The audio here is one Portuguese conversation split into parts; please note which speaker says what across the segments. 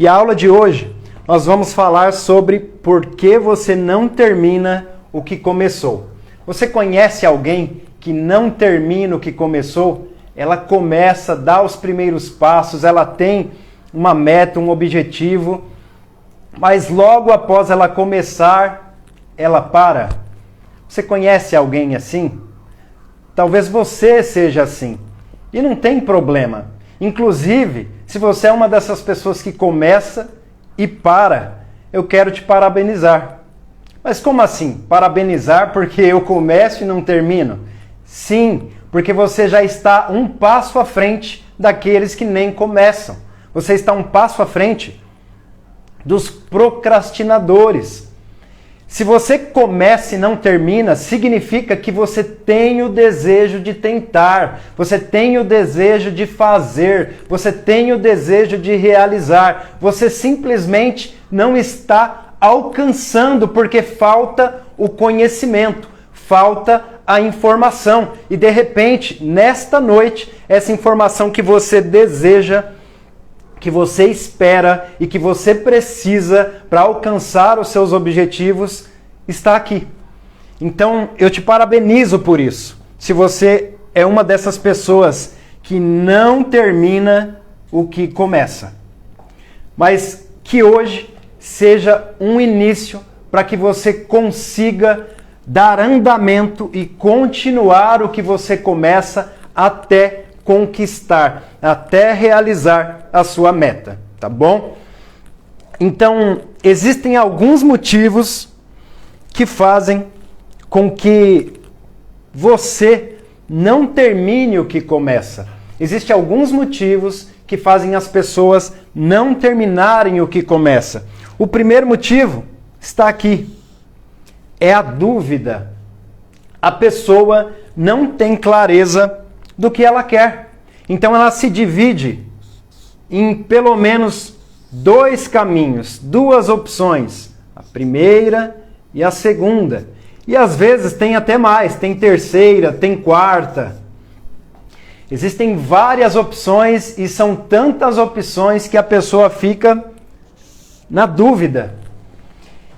Speaker 1: E a aula de hoje nós vamos falar sobre por que você não termina o que começou. Você conhece alguém que não termina o que começou? Ela começa, dá os primeiros passos, ela tem uma meta, um objetivo, mas logo após ela começar, ela para. Você conhece alguém assim? Talvez você seja assim. E não tem problema. Inclusive, se você é uma dessas pessoas que começa e para, eu quero te parabenizar. Mas como assim? Parabenizar porque eu começo e não termino? Sim, porque você já está um passo à frente daqueles que nem começam. Você está um passo à frente dos procrastinadores. Se você começa e não termina, significa que você tem o desejo de tentar, você tem o desejo de fazer, você tem o desejo de realizar. Você simplesmente não está alcançando porque falta o conhecimento, falta a informação. E de repente, nesta noite, essa informação que você deseja, que você espera e que você precisa para alcançar os seus objetivos, está aqui. Então, eu te parabenizo por isso. Se você é uma dessas pessoas que não termina o que começa. Mas que hoje seja um início para que você consiga dar andamento e continuar o que você começa até conquistar, até realizar a sua meta, tá bom? Então, existem alguns motivos que fazem com que você não termine o que começa. Existem alguns motivos que fazem as pessoas não terminarem o que começa. O primeiro motivo está aqui. É a dúvida. A pessoa não tem clareza do que ela quer. Então ela se divide em pelo menos dois caminhos, duas opções. A primeira e a segunda. E às vezes tem até mais, tem terceira, tem quarta. Existem várias opções e são tantas opções que a pessoa fica na dúvida.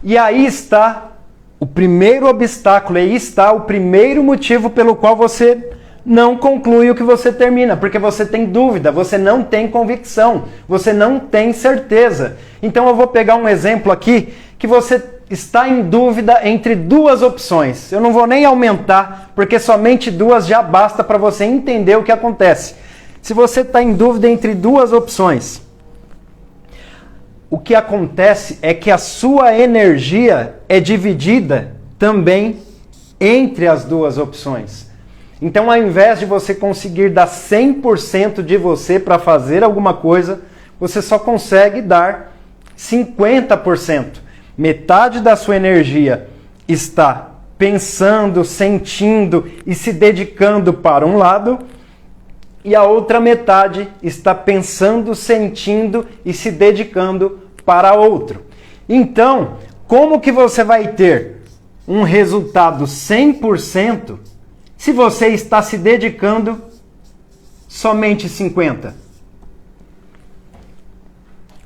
Speaker 1: E aí está o primeiro obstáculo, aí está o primeiro motivo pelo qual você não conclui o que você termina, porque você tem dúvida, você não tem convicção, você não tem certeza. Então eu vou pegar um exemplo aqui que você está em dúvida entre duas opções. Eu não vou nem aumentar, porque somente duas já basta para você entender o que acontece. Se você está em dúvida entre duas opções, o que acontece é que a sua energia é dividida também entre as duas opções. Então, ao invés de você conseguir dar 100% de você para fazer alguma coisa, você só consegue dar 50%. Metade da sua energia está pensando, sentindo e se dedicando para um lado, e a outra metade está pensando, sentindo e se dedicando para outro. Então, como que você vai ter um resultado 100% se você está se dedicando somente 50%?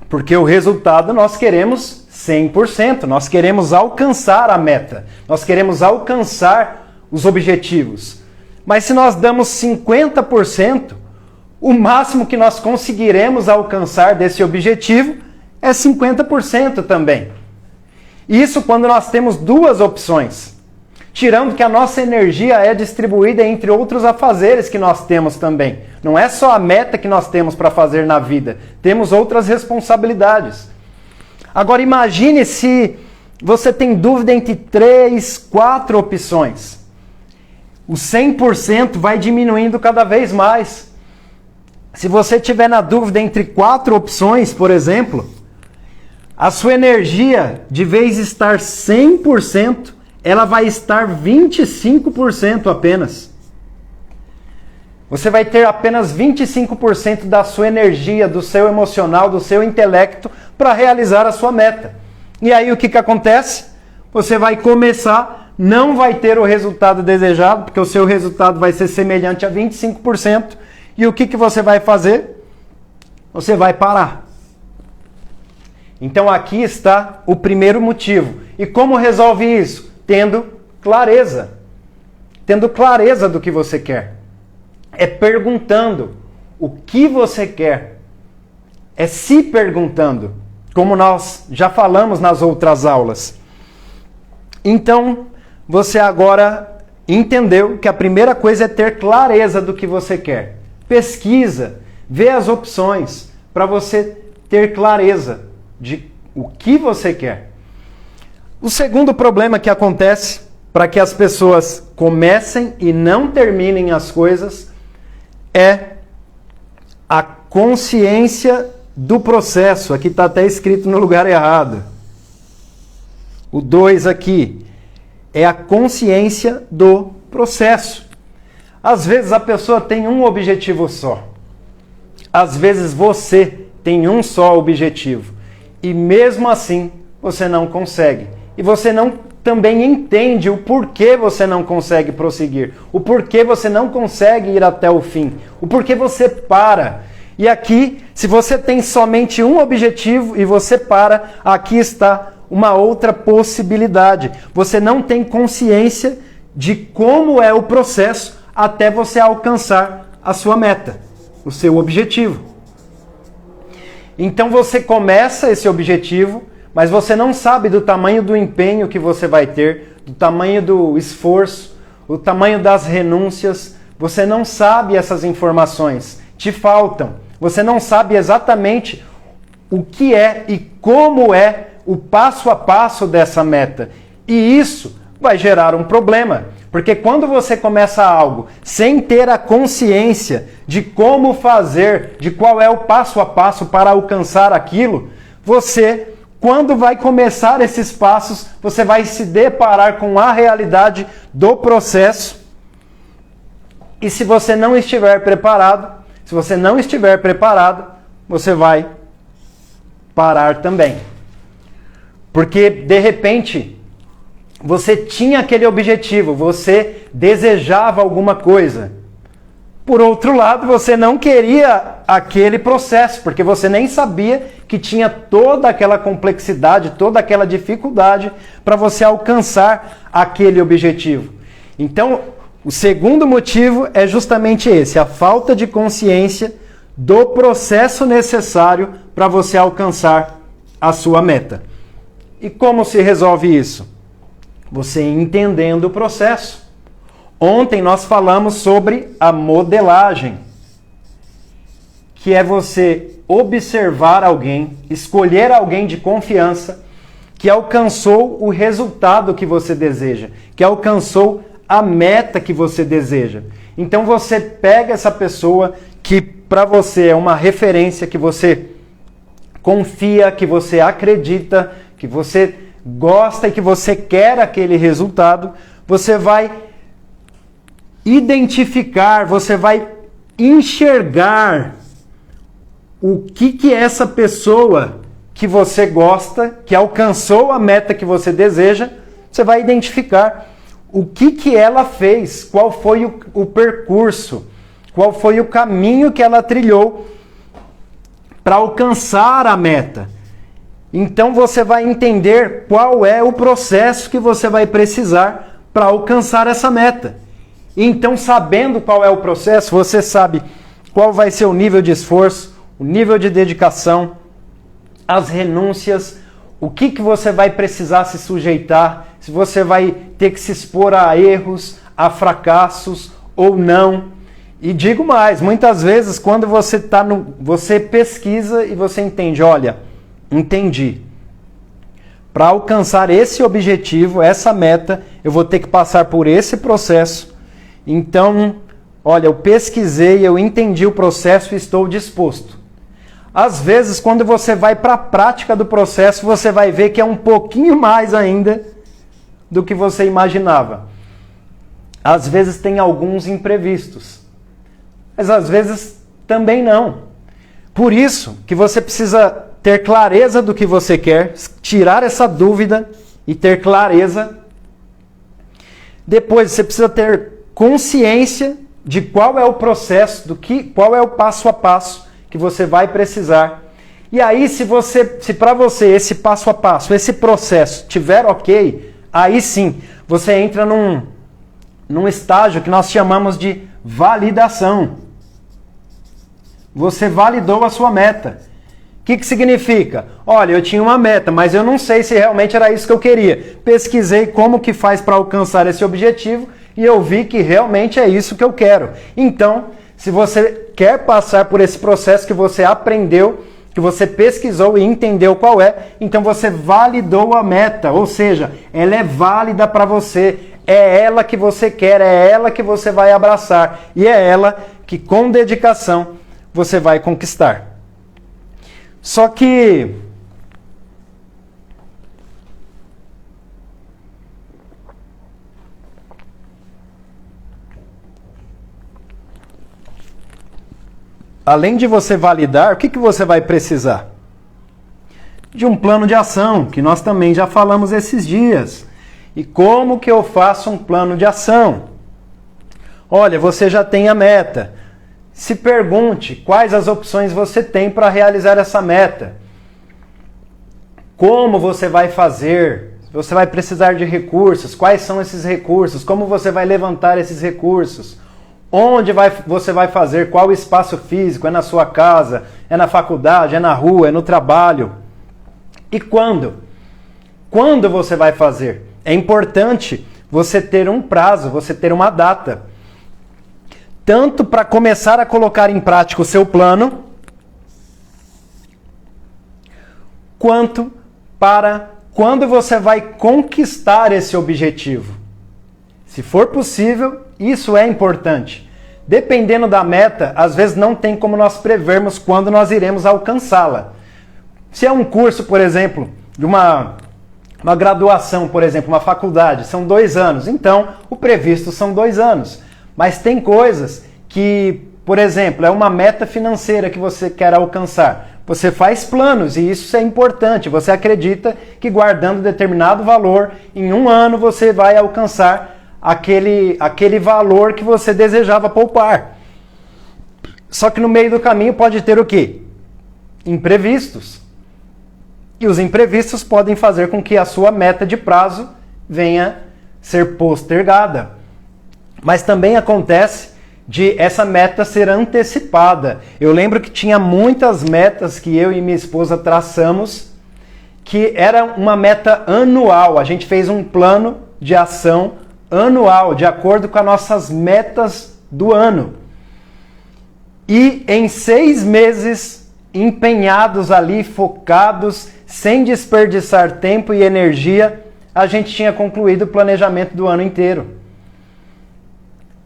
Speaker 1: Porque o resultado nós queremos 100%, nós queremos alcançar a meta, nós queremos alcançar os objetivos. Mas se nós damos 50%, o máximo que nós conseguiremos alcançar desse objetivo é 50% também. Isso quando nós temos duas opções. Tirando que a nossa energia é distribuída entre outros afazeres que nós temos também. Não é só a meta que nós temos para fazer na vida. Temos outras responsabilidades. Agora imagine se você tem dúvida entre 3, 4 opções. O 100% vai diminuindo cada vez mais. Se você tiver na dúvida entre 4 opções, por exemplo, a sua energia, de vez de estar 100%, ela vai estar 25% apenas. Você vai ter apenas 25% da sua energia, do seu emocional, do seu intelecto para realizar a sua meta. E aí o que acontece? Você vai começar, não vai ter o resultado desejado, porque o seu resultado vai ser semelhante a 25%. E o que você vai fazer? Você vai parar. Então aqui está o primeiro motivo. E como resolve isso? Tendo clareza. Tendo clareza do que você quer. É perguntando o que você quer. É se perguntando, como nós já falamos nas outras aulas. Então, você agora entendeu que a primeira coisa é ter clareza do que você quer. Pesquisa, vê as opções para você ter clareza de o que você quer. O segundo problema que acontece para que as pessoas comecem e não terminem as coisas é a consciência do processo. Aqui está até escrito no lugar errado. O 2 aqui é a consciência do processo. Às vezes a pessoa tem um objetivo só. Às vezes você tem um só objetivo. E mesmo assim você não consegue. E você não também entende o porquê você não consegue prosseguir. O porquê você não consegue ir até o fim. O porquê você para. E aqui, se você tem somente um objetivo e você para, aqui está uma outra possibilidade. Você não tem consciência de como é o processo até você alcançar a sua meta, o seu objetivo. Então você começa esse objetivo, mas você não sabe do tamanho do empenho que você vai ter, do tamanho do esforço, o tamanho das renúncias. Você não sabe essas informações, te faltam. Você não sabe exatamente o que é e como é o passo a passo dessa meta. E isso vai gerar um problema. Porque quando você começa algo sem ter a consciência de como fazer, de qual é o passo a passo para alcançar aquilo, você, quando vai começar esses passos, você vai se deparar com a realidade do processo. E se você não estiver preparado, você vai parar também. Porque, de repente, você tinha aquele objetivo, você desejava alguma coisa. Por outro lado, você não queria aquele processo, porque você nem sabia que tinha toda aquela complexidade, toda aquela dificuldade para você alcançar aquele objetivo. Então, o segundo motivo é justamente esse, a falta de consciência do processo necessário para você alcançar a sua meta. E como se resolve isso? Você entendendo o processo. Ontem nós falamos sobre a modelagem, que é você observar alguém, escolher alguém de confiança que alcançou o resultado que você deseja, que alcançou a meta que você deseja. Então você pega essa pessoa que para você é uma referência, que você confia, que você acredita, que você gosta e que você quer aquele resultado, você vai identificar, você vai enxergar o que é essa pessoa que você gosta, que alcançou a meta que você deseja, você vai identificar o que ela fez, qual foi o percurso, qual foi o caminho que ela trilhou para alcançar a meta. Então você vai entender qual é o processo que você vai precisar para alcançar essa meta. Então, sabendo qual é o processo, você sabe qual vai ser o nível de esforço, o nível de dedicação, as renúncias, o que você vai precisar se sujeitar, se você vai ter que se expor a erros, a fracassos ou não. E digo mais, muitas vezes quando você pesquisa e você entende, olha, entendi. Para alcançar esse objetivo, essa meta, eu vou ter que passar por esse processo. Então, olha, eu pesquisei, eu entendi o processo e estou disposto. Às vezes, quando você vai para a prática do processo, você vai ver que é um pouquinho mais ainda do que você imaginava. Às vezes tem alguns imprevistos, mas às vezes também não. Por isso que você precisa ter clareza do que você quer, tirar essa dúvida e ter clareza. Depois você precisa ter consciência de qual é o processo, qual é o passo a passo que você vai precisar. E aí, se para você esse passo a passo, esse processo tiver ok, aí sim, você entra num estágio que nós chamamos de validação. Você validou a sua meta. O que significa? Olha, eu tinha uma meta, mas eu não sei se realmente era isso que eu queria. Pesquisei como que faz para alcançar esse objetivo e eu vi que realmente é isso que eu quero. Então, se você quer passar por esse processo que você aprendeu, que você pesquisou e entendeu qual é, então você validou a meta, ou seja, ela é válida para você, é ela que você quer, é ela que você vai abraçar e é ela que com dedicação você vai conquistar. Só que além de você validar, o que você vai precisar? De um plano de ação, que nós também já falamos esses dias. E como que eu faço um plano de ação? Olha, você já tem a meta. Se pergunte quais as opções você tem para realizar essa meta. Como você vai fazer? Você vai precisar de recursos. Quais são esses recursos? Como você vai levantar esses recursos? Onde você vai fazer? Qual o espaço físico? É na sua casa? É na faculdade? É na rua? É no trabalho? E quando? Quando você vai fazer? É importante você ter um prazo, você ter uma data. Tanto para começar a colocar em prática o seu plano, quanto para quando você vai conquistar esse objetivo. Se for possível, isso é importante. Dependendo da meta, às vezes não tem como nós prevermos quando nós iremos alcançá-la. Se é um curso, por exemplo, de uma graduação, por exemplo, uma faculdade, são 2 anos. Então, o previsto são 2 anos. Mas tem coisas que, por exemplo, é uma meta financeira que você quer alcançar. Você faz planos e isso é importante. Você acredita que guardando determinado valor, em 1 ano você vai alcançar aquele valor que você desejava poupar. Só que no meio do caminho pode ter o quê? Imprevistos. E os imprevistos podem fazer com que a sua meta de prazo venha ser postergada. Mas também acontece de essa meta ser antecipada. Eu lembro que tinha muitas metas que eu e minha esposa traçamos, que era uma meta anual. A gente fez um plano de ação anual, de acordo com as nossas metas do ano. E em 6 meses, empenhados ali, focados, sem desperdiçar tempo e energia, a gente tinha concluído o planejamento do ano inteiro.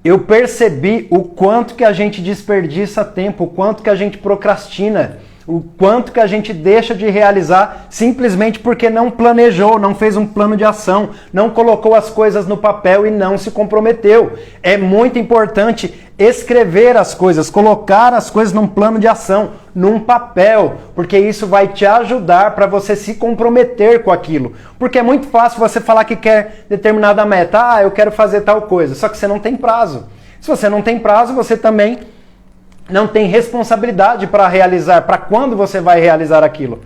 Speaker 1: Eu percebi o quanto que a gente desperdiça tempo, o quanto que a gente procrastina, o quanto que a gente deixa de realizar simplesmente porque não planejou, não fez um plano de ação, não colocou as coisas no papel e não se comprometeu. É muito importante escrever as coisas, colocar as coisas num plano de ação, num papel, porque isso vai te ajudar para você se comprometer com aquilo. Porque é muito fácil você falar que quer determinada meta, eu quero fazer tal coisa, só que você não tem prazo. Se você não tem prazo, você também não tem responsabilidade para realizar, para quando você vai realizar aquilo.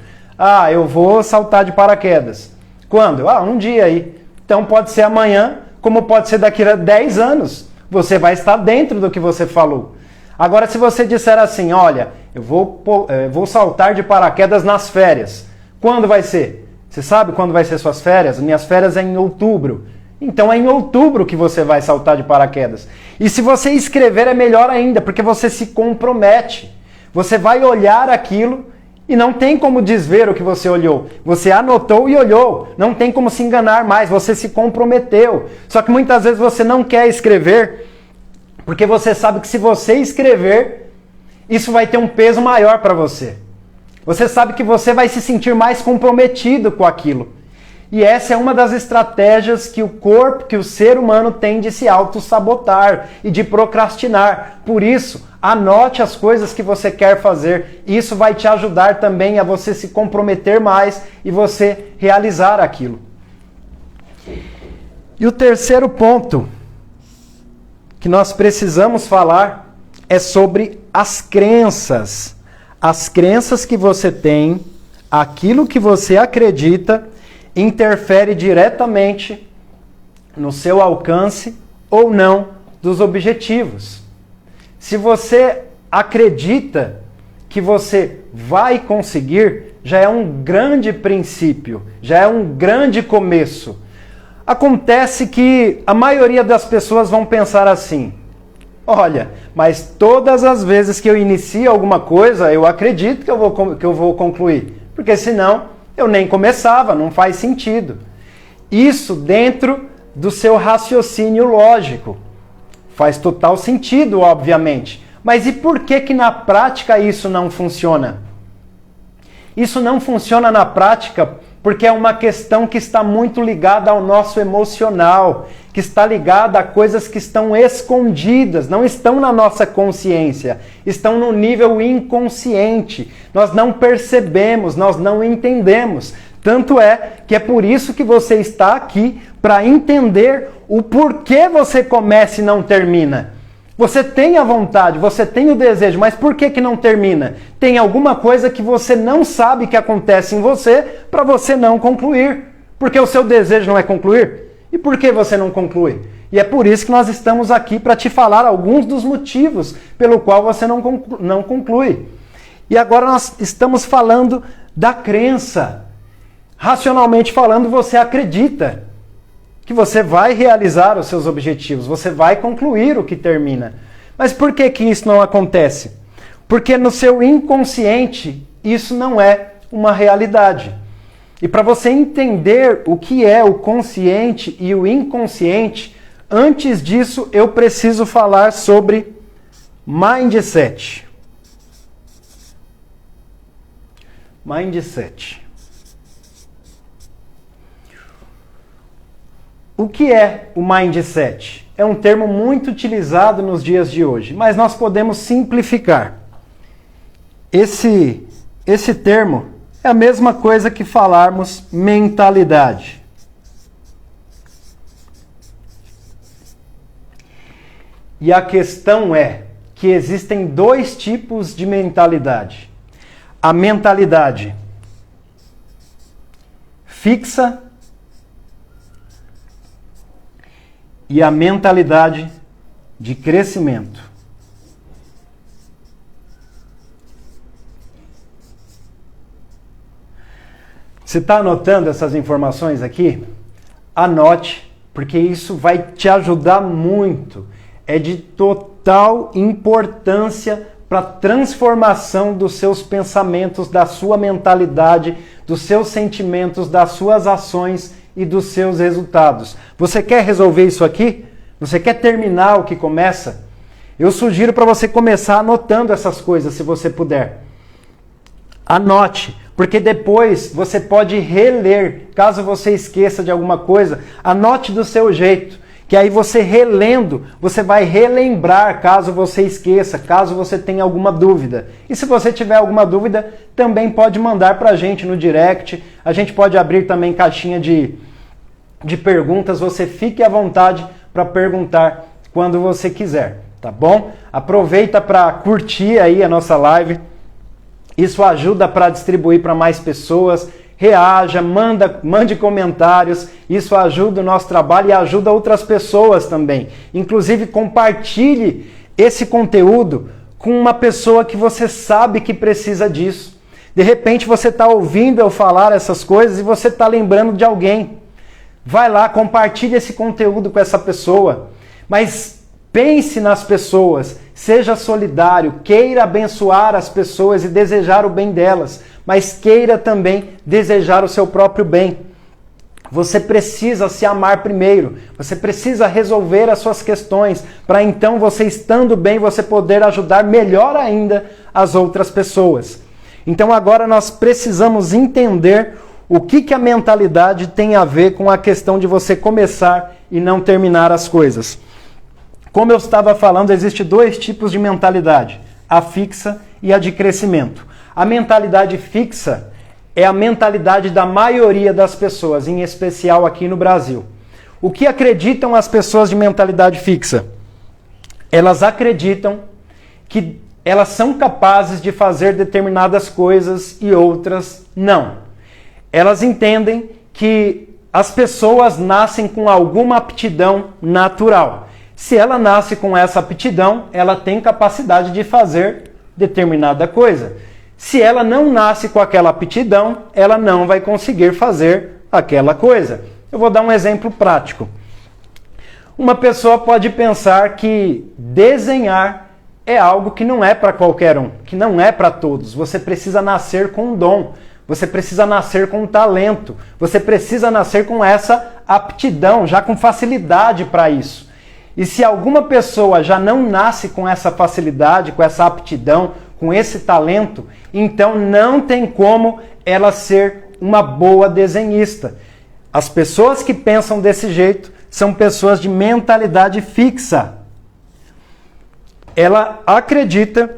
Speaker 1: Eu vou saltar de paraquedas. Quando? Um dia aí. Então pode ser amanhã, como pode ser daqui a 10 anos. Você vai estar dentro do que você falou. Agora, se você disser assim, olha, eu vou saltar de paraquedas nas férias. Quando vai ser? Você sabe quando vai ser suas férias? Minhas férias é em outubro. Então é em outubro que você vai saltar de paraquedas. E se você escrever é melhor ainda, porque você se compromete. Você vai olhar aquilo e não tem como desver o que você olhou. Você anotou e olhou. Não tem como se enganar mais, você se comprometeu. Só que muitas vezes você não quer escrever, porque você sabe que se você escrever, isso vai ter um peso maior para você. Você sabe que você vai se sentir mais comprometido com aquilo. E essa é uma das estratégias que o corpo, que o ser humano tem de se auto-sabotar e de procrastinar. Por isso, anote as coisas que você quer fazer. Isso vai te ajudar também a você se comprometer mais e você realizar aquilo. E o terceiro ponto que nós precisamos falar é sobre as crenças. as crenças que você tem, aquilo que você acredita, interfere diretamente no seu alcance ou não dos objetivos. Se você acredita que você vai conseguir, já é um grande princípio, já é um grande começo. Acontece que a maioria das pessoas vão pensar assim: olha, mas todas as vezes que eu inicio alguma coisa, eu acredito que eu vou concluir, porque senão eu nem começava, não faz sentido. Isso dentro do seu raciocínio lógico. Faz total sentido, obviamente. Mas e por que na prática isso não funciona? Isso não funciona na prática porque é uma questão que está muito ligada ao nosso emocional, que está ligada a coisas que estão escondidas, não estão na nossa consciência, estão no nível inconsciente. Nós não percebemos, nós não entendemos. Tanto é que é por isso que você está aqui, para entender o porquê você começa e não termina. Você tem a vontade, você tem o desejo, mas por que não termina? Tem alguma coisa que você não sabe que acontece em você para você não concluir. Porque o seu desejo não é concluir? E por que você não conclui? E é por isso que nós estamos aqui para te falar alguns dos motivos pelo qual você não conclui. E agora nós estamos falando da crença. Racionalmente falando, você acredita que você vai realizar os seus objetivos, você vai concluir o que termina. Mas por que isso não acontece? Porque no seu inconsciente isso não é uma realidade. E para você entender o que é o consciente e o inconsciente, antes disso eu preciso falar sobre mindset. Mindset. O que é o mindset? É um termo muito utilizado nos dias de hoje, mas nós podemos simplificar. Esse termo é a mesma coisa que falarmos mentalidade. E a questão é que existem dois tipos de mentalidade. A mentalidade fixa e a mentalidade de crescimento. Você está anotando essas informações aqui? Anote, porque isso vai te ajudar muito. É de total importância para a transformação dos seus pensamentos, da sua mentalidade, dos seus sentimentos, das suas ações e dos seus resultados. Você quer resolver isso aqui? Você quer terminar o que começa? Eu sugiro para você começar anotando essas coisas, se você puder. Anote, porque depois você pode reler, caso você esqueça de alguma coisa, anote do seu jeito, que aí você relendo, você vai relembrar caso você esqueça, caso você tenha alguma dúvida. E se você tiver alguma dúvida, também pode mandar para a gente no direct, a gente pode abrir também caixinha de perguntas, você fique à vontade para perguntar quando você quiser, tá bom? Aproveita para curtir aí a nossa live, isso ajuda para distribuir para mais pessoas, reaja, mande comentários, isso ajuda o nosso trabalho e ajuda outras pessoas também. Inclusive compartilhe esse conteúdo com uma pessoa que você sabe que precisa disso. De repente você está ouvindo eu falar essas coisas e você está lembrando de alguém. Vai lá, compartilhe esse conteúdo com essa pessoa. Mas pense nas pessoas, seja solidário, queira abençoar as pessoas e desejar o bem delas, mas queira também desejar o seu próprio bem. Você precisa se amar primeiro, você precisa resolver as suas questões, para então você estando bem, você poder ajudar melhor ainda as outras pessoas. Então agora nós precisamos entender o que a mentalidade tem a ver com a questão de você começar e não terminar as coisas. Como eu estava falando, existem dois tipos de mentalidade, a fixa e a de crescimento. A mentalidade fixa é a mentalidade da maioria das pessoas, em especial aqui no Brasil. O que acreditam as pessoas de mentalidade fixa? Elas acreditam que elas são capazes de fazer determinadas coisas e outras não. Elas entendem que as pessoas nascem com alguma aptidão natural. Se ela nasce com essa aptidão, ela tem capacidade de fazer determinada coisa. Se ela não nasce com aquela aptidão, ela não vai conseguir fazer aquela coisa. Eu vou dar um exemplo prático. Uma pessoa pode pensar que desenhar é algo que não é para qualquer um, que não é para todos. Você precisa nascer com um dom, você precisa nascer com um talento, você precisa nascer com essa aptidão, já com facilidade para isso. E se alguma pessoa já não nasce com essa facilidade, com essa aptidão, com esse talento, então não tem como ela ser uma boa desenhista. As pessoas que pensam desse jeito são pessoas de mentalidade fixa. Ela acredita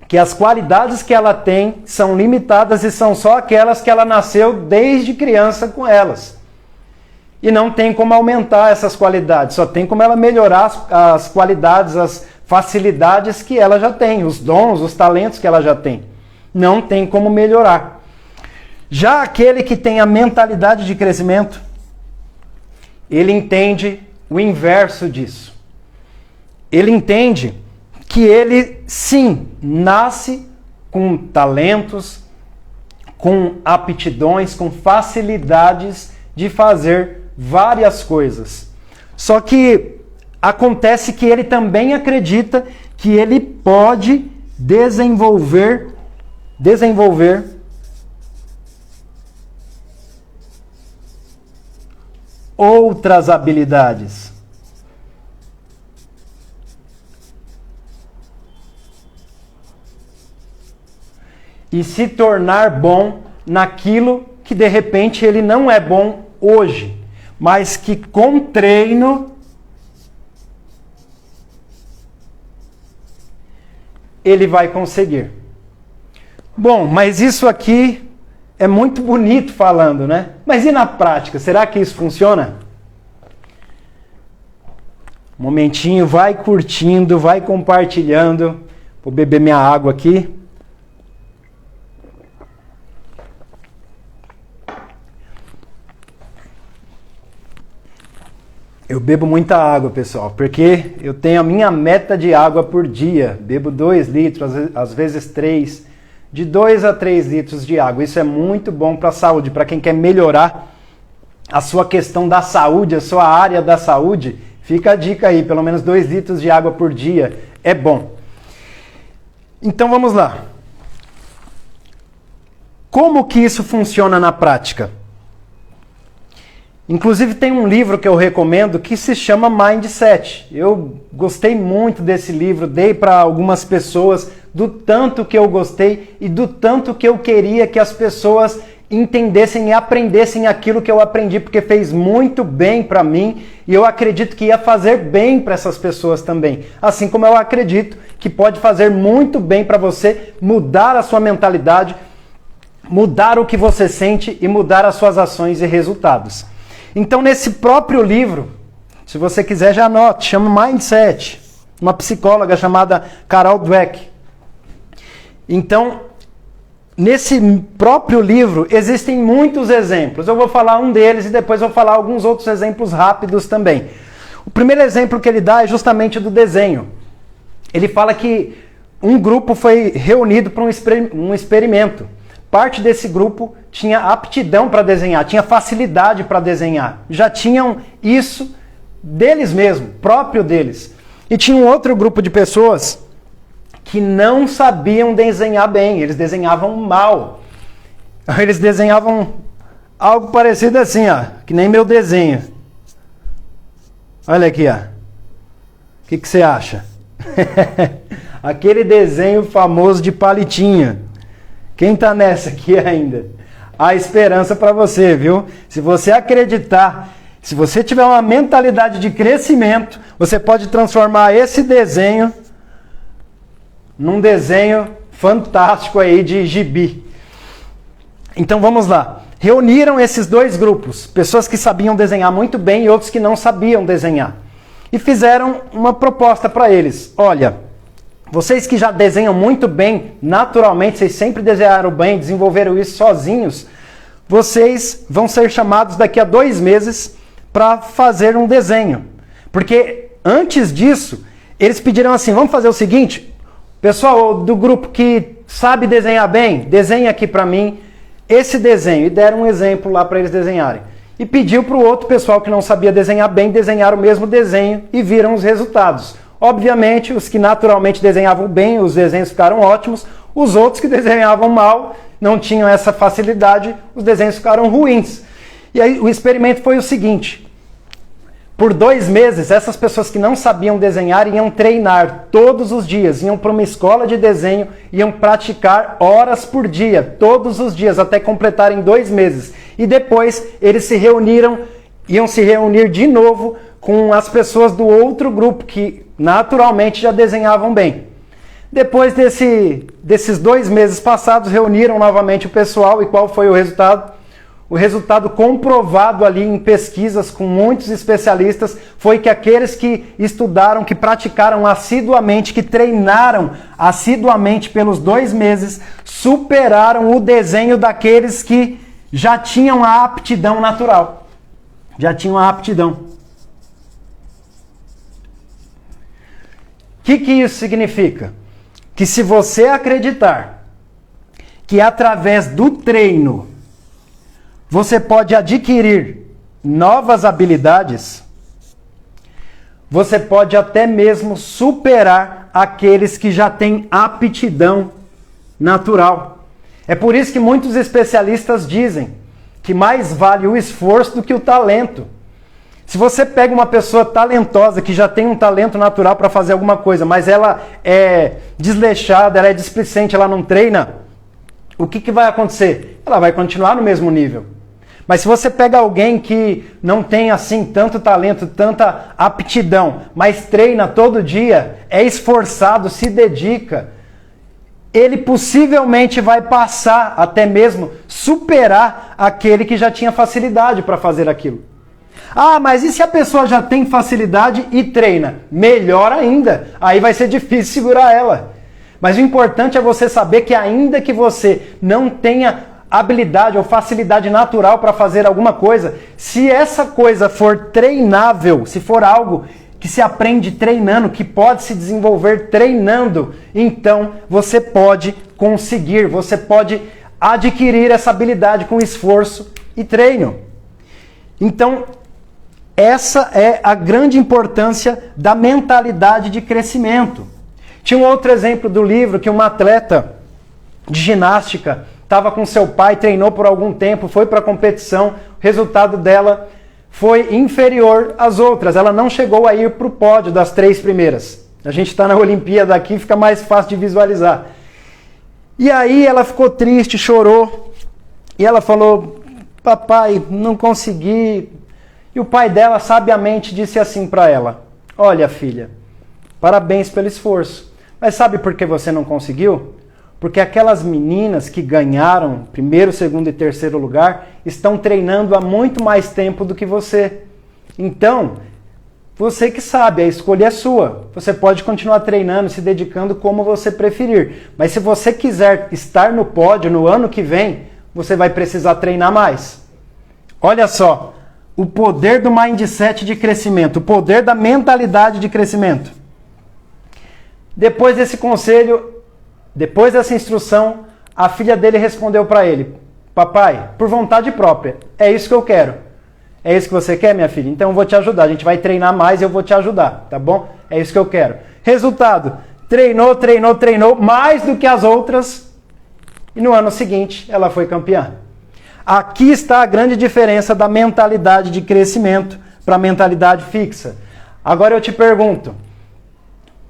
Speaker 1: que as qualidades que ela tem são limitadas e são só aquelas que ela nasceu desde criança com elas. E não tem como aumentar essas qualidades, só tem como ela melhorar as qualidades, as facilidades que ela já tem, os dons, os talentos que ela já tem. Não tem como melhorar. Já aquele que tem a mentalidade de crescimento, ele entende o inverso disso. Ele entende que ele, sim, nasce com talentos, com aptidões, com facilidades de fazer várias coisas. Só que acontece que ele também acredita que ele pode desenvolver outras habilidades. E se tornar bom naquilo que de repente ele não é bom hoje, mas que com treino ele vai conseguir. Bom, mas isso aqui é muito bonito falando, né? Mas e na prática? Será que isso funciona? Um momentinho, vai curtindo, vai compartilhando. Vou beber minha água aqui. Eu bebo muita água, pessoal, porque eu tenho a minha meta de água por dia. Bebo 2 litros, às vezes 3, de 2 a 3 litros de água. Isso é muito bom para a saúde, para quem quer melhorar a sua questão da saúde, a sua área da saúde. Fica a dica aí, pelo menos 2 litros de água por dia é bom. Então vamos lá. Como que isso funciona na prática? Inclusive tem um livro que eu recomendo que se chama Mindset. Eu gostei muito desse livro, dei para algumas pessoas do tanto que eu gostei e do tanto que eu queria que as pessoas entendessem e aprendessem aquilo que eu aprendi, porque fez muito bem para mim e eu acredito que ia fazer bem para essas pessoas também. Assim como eu acredito que pode fazer muito bem para você mudar a sua mentalidade, mudar o que você sente e mudar as suas ações e resultados. Então, nesse próprio livro, se você quiser, já anote, chama Mindset, uma psicóloga chamada Carol Dweck. Então, nesse próprio livro, existem muitos exemplos. Eu vou falar um deles e depois vou falar alguns outros exemplos rápidos também. O primeiro exemplo que ele dá é justamente do desenho. Ele fala que um grupo foi reunido para um experimento. Parte desse grupo tinha aptidão para desenhar, tinha facilidade para desenhar. Já tinham isso deles mesmos, próprio deles. E tinha um outro grupo de pessoas que não sabiam desenhar bem, eles desenhavam mal. Eles desenhavam algo parecido assim, ó, que nem meu desenho. Olha aqui, ó. O que você acha? Aquele desenho famoso de palitinho. Quem tá nessa aqui ainda? Há esperança para você, viu? Se você acreditar, se você tiver uma mentalidade de crescimento, você pode transformar esse desenho num desenho fantástico aí de gibi. Então vamos lá. Reuniram esses dois grupos, pessoas que sabiam desenhar muito bem e outros que não sabiam desenhar. E fizeram uma proposta para eles. Olha, Vocês que já desenham muito bem, naturalmente, vocês sempre desenharam bem, desenvolveram isso sozinhos, vocês vão ser chamados daqui a 2 meses para fazer um desenho. Porque antes disso, eles pediram assim, vamos fazer o seguinte, pessoal do grupo que sabe desenhar bem, desenha aqui para mim esse desenho. E deram um exemplo lá para eles desenharem. E pediu para o outro pessoal que não sabia desenhar bem, desenhar o mesmo desenho e viram os resultados. Obviamente, os que naturalmente desenhavam bem, os desenhos ficaram ótimos. Os outros que desenhavam mal, não tinham essa facilidade, os desenhos ficaram ruins. E aí o experimento foi o seguinte. Por 2 meses, essas pessoas que não sabiam desenhar iam treinar todos os dias, iam para uma escola de desenho, iam praticar horas por dia, todos os dias, até completarem 2 meses. E depois eles iam se reunir de novo com as pessoas do outro grupo que naturalmente já desenhavam bem. Depois desses 2 meses passados, reuniram novamente o pessoal e qual foi o resultado? O resultado comprovado ali em pesquisas com muitos especialistas foi que aqueles que estudaram, que praticaram assiduamente, que treinaram assiduamente pelos 2 meses, superaram o desenho daqueles que já tinham a aptidão natural. Já tinham a aptidão. O que isso significa? Que se você acreditar que através do treino você pode adquirir novas habilidades, você pode até mesmo superar aqueles que já têm aptidão natural. É por isso que muitos especialistas dizem que mais vale o esforço do que o talento. Se você pega uma pessoa talentosa, que já tem um talento natural para fazer alguma coisa, mas ela é desleixada, ela é displicente, ela não treina, o que vai acontecer? Ela vai continuar no mesmo nível. Mas se você pega alguém que não tem assim tanto talento, tanta aptidão, mas treina todo dia, é esforçado, se dedica, ele possivelmente vai passar, até mesmo superar aquele que já tinha facilidade para fazer aquilo. Ah, mas e se a pessoa já tem facilidade e treina? Melhor ainda. Aí vai ser difícil segurar ela. Mas o importante é você saber que ainda que você não tenha habilidade ou facilidade natural para fazer alguma coisa, se essa coisa for treinável, se for algo que se aprende treinando, que pode se desenvolver treinando, então você pode conseguir, você pode adquirir essa habilidade com esforço e treino. Então, essa é a grande importância da mentalidade de crescimento. Tinha um outro exemplo do livro que uma atleta de ginástica estava com seu pai, treinou por algum tempo, foi para a competição, o resultado dela foi inferior às outras. Ela não chegou a ir para o pódio das 3 primeiras. A gente está na Olimpíada aqui, fica mais fácil de visualizar. E aí ela ficou triste, chorou, e ela falou, papai, não consegui. E o pai dela sabiamente disse assim para ela, olha filha, parabéns pelo esforço, mas sabe por que você não conseguiu? Porque aquelas meninas que ganharam primeiro, segundo e terceiro lugar estão treinando há muito mais tempo do que você. Então, você que sabe, a escolha é sua. Você pode continuar treinando, se dedicando como você preferir. Mas se você quiser estar no pódio no ano que vem, você vai precisar treinar mais. Olha só, o poder do mindset de crescimento, o poder da mentalidade de crescimento. Depois desse conselho, depois dessa instrução, a filha dele respondeu para ele, papai, por vontade própria, é isso que eu quero. É isso que você quer, minha filha? Então eu vou te ajudar, a gente vai treinar mais e eu vou te ajudar, tá bom? É isso que eu quero. Resultado, treinou mais do que as outras e no ano seguinte ela foi campeã. Aqui está a grande diferença da mentalidade de crescimento para a mentalidade fixa. Agora eu te pergunto,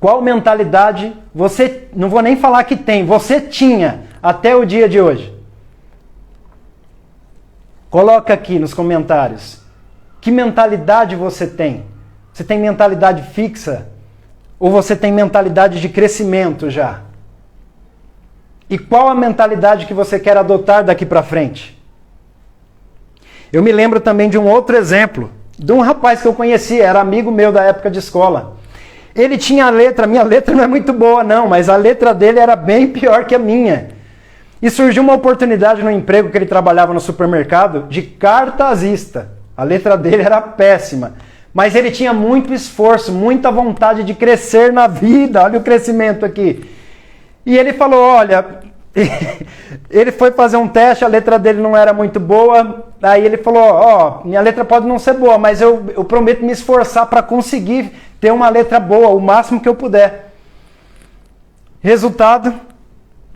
Speaker 1: qual mentalidade você, não vou nem falar que tem, você tinha até o dia de hoje? Coloca aqui nos comentários. Que mentalidade você tem? Você tem mentalidade fixa? Ou você tem mentalidade de crescimento já? E qual a mentalidade que você quer adotar daqui para frente? Eu me lembro também de um outro exemplo, de um rapaz que eu conheci, era amigo meu da época de escola. Ele tinha a letra, minha letra não é muito boa não, mas a letra dele era bem pior que a minha. E surgiu uma oportunidade no emprego que ele trabalhava no supermercado de cartazista. A letra dele era péssima, mas ele tinha muito esforço, muita vontade de crescer na vida. Olha o crescimento aqui. E ele falou, olha, ele foi fazer um teste, a letra dele não era muito boa. Aí ele falou, ó, minha letra pode não ser boa, mas eu prometo me esforçar para conseguir ter uma letra boa, o máximo que eu puder. Resultado,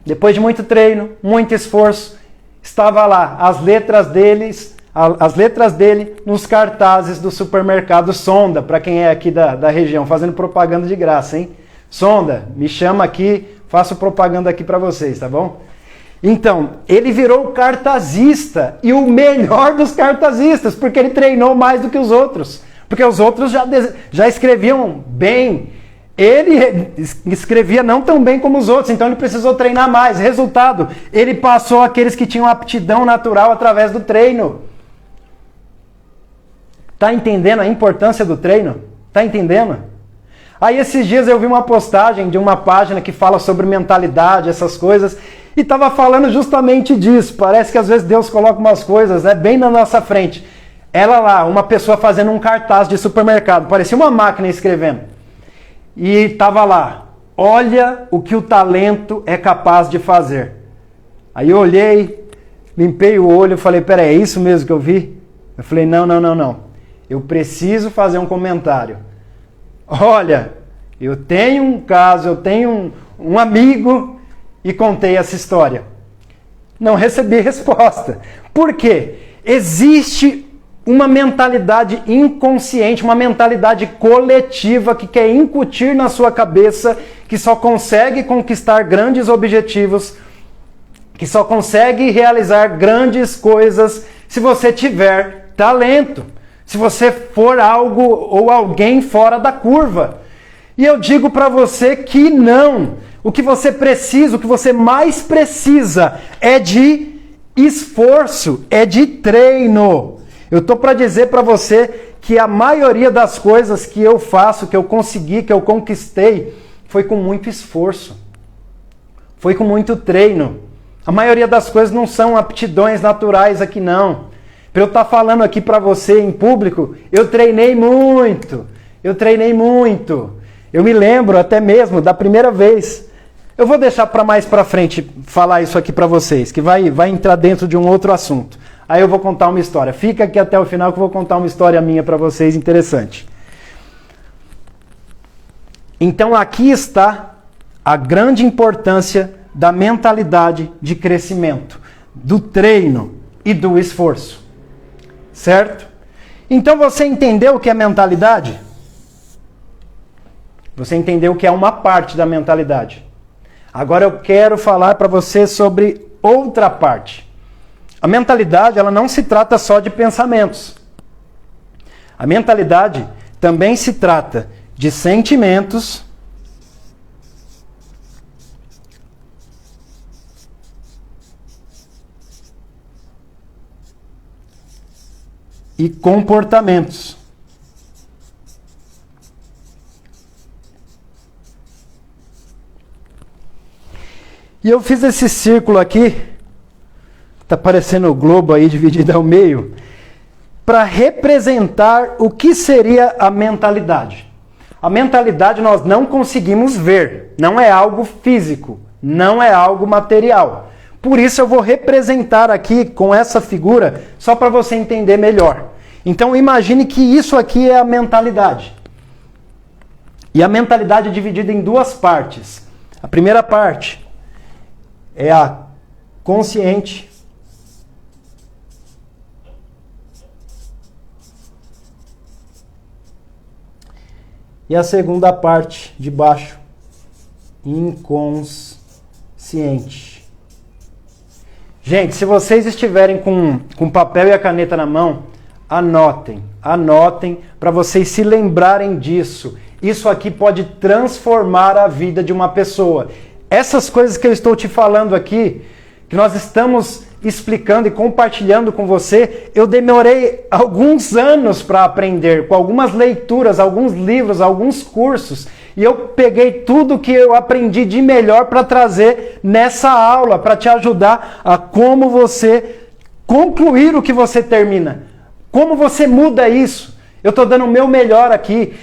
Speaker 1: depois de muito treino, muito esforço, estava lá as letras dele nos cartazes do supermercado Sonda, para quem é aqui da região, fazendo propaganda de graça, hein? Sonda, me chama aqui, faço propaganda aqui para vocês, tá bom? Então, ele virou cartazista, e o melhor dos cartazistas, porque ele treinou mais do que os outros. Porque os outros já escreviam bem. Ele escrevia não tão bem como os outros, então ele precisou treinar mais. Resultado, ele passou aqueles que tinham aptidão natural através do treino. Tá entendendo a importância do treino? Tá entendendo? Aí esses dias eu vi uma postagem de uma página que fala sobre mentalidade, essas coisas, e estava falando justamente disso. Parece que às vezes Deus coloca umas coisas, né, bem na nossa frente. Ela lá, uma pessoa fazendo um cartaz de supermercado, parecia uma máquina escrevendo. E estava lá, olha o que o talento é capaz de fazer. Aí eu olhei, limpei o olho e falei, peraí, é isso mesmo que eu vi? Eu falei, não. Eu preciso fazer um comentário. Olha, eu tenho um caso, eu tenho um amigo e contei essa história. Não recebi resposta. Por quê? Existe uma mentalidade inconsciente, uma mentalidade coletiva que quer incutir na sua cabeça que só consegue conquistar grandes objetivos, que só consegue realizar grandes coisas se você tiver talento, se você for algo ou alguém fora da curva. E eu digo para você que não. O que você precisa, o que você mais precisa é de esforço, é de treino. Eu estou para dizer para você que a maioria das coisas que eu faço, que eu consegui, que eu conquistei, foi com muito esforço. Foi com muito treino. A maioria das coisas não são aptidões naturais aqui não. Para eu estar falando aqui para você em público, eu treinei muito. Eu me lembro até mesmo da primeira vez. Eu vou deixar para mais para frente falar isso aqui para vocês, que vai entrar dentro de um outro assunto. Aí eu vou contar uma história. Fica aqui até o final que eu vou contar uma história minha para vocês interessante. Então aqui está a grande importância da mentalidade de crescimento, do treino e do esforço. Certo? Então você entendeu o que é mentalidade? Você entendeu que é uma parte da mentalidade. Agora eu quero falar para você sobre outra parte. A mentalidade, ela não se trata só de pensamentos. A mentalidade também se trata de sentimentos e comportamentos. E eu fiz esse círculo aqui, tá parecendo o globo aí dividido ao meio, para representar o que seria a mentalidade. A mentalidade nós não conseguimos ver, não é algo físico, não é algo material. Por isso eu vou representar aqui com essa figura, só para você entender melhor. Então imagine que isso aqui é a mentalidade. E a mentalidade é dividida em duas partes. A primeira parte é a consciente. E a segunda parte de baixo, inconsciente. Gente, se vocês estiverem com papel e a caneta na mão, anotem para vocês se lembrarem disso. Isso aqui pode transformar a vida de uma pessoa. Essas coisas que eu estou te falando aqui, que nós estamos explicando e compartilhando com você, eu demorei alguns anos para aprender, com algumas leituras, alguns livros, alguns cursos. E eu peguei tudo que eu aprendi de melhor para trazer nessa aula, para te ajudar a como você concluir o que você termina. Como você muda isso? Eu estou dando o meu melhor aqui.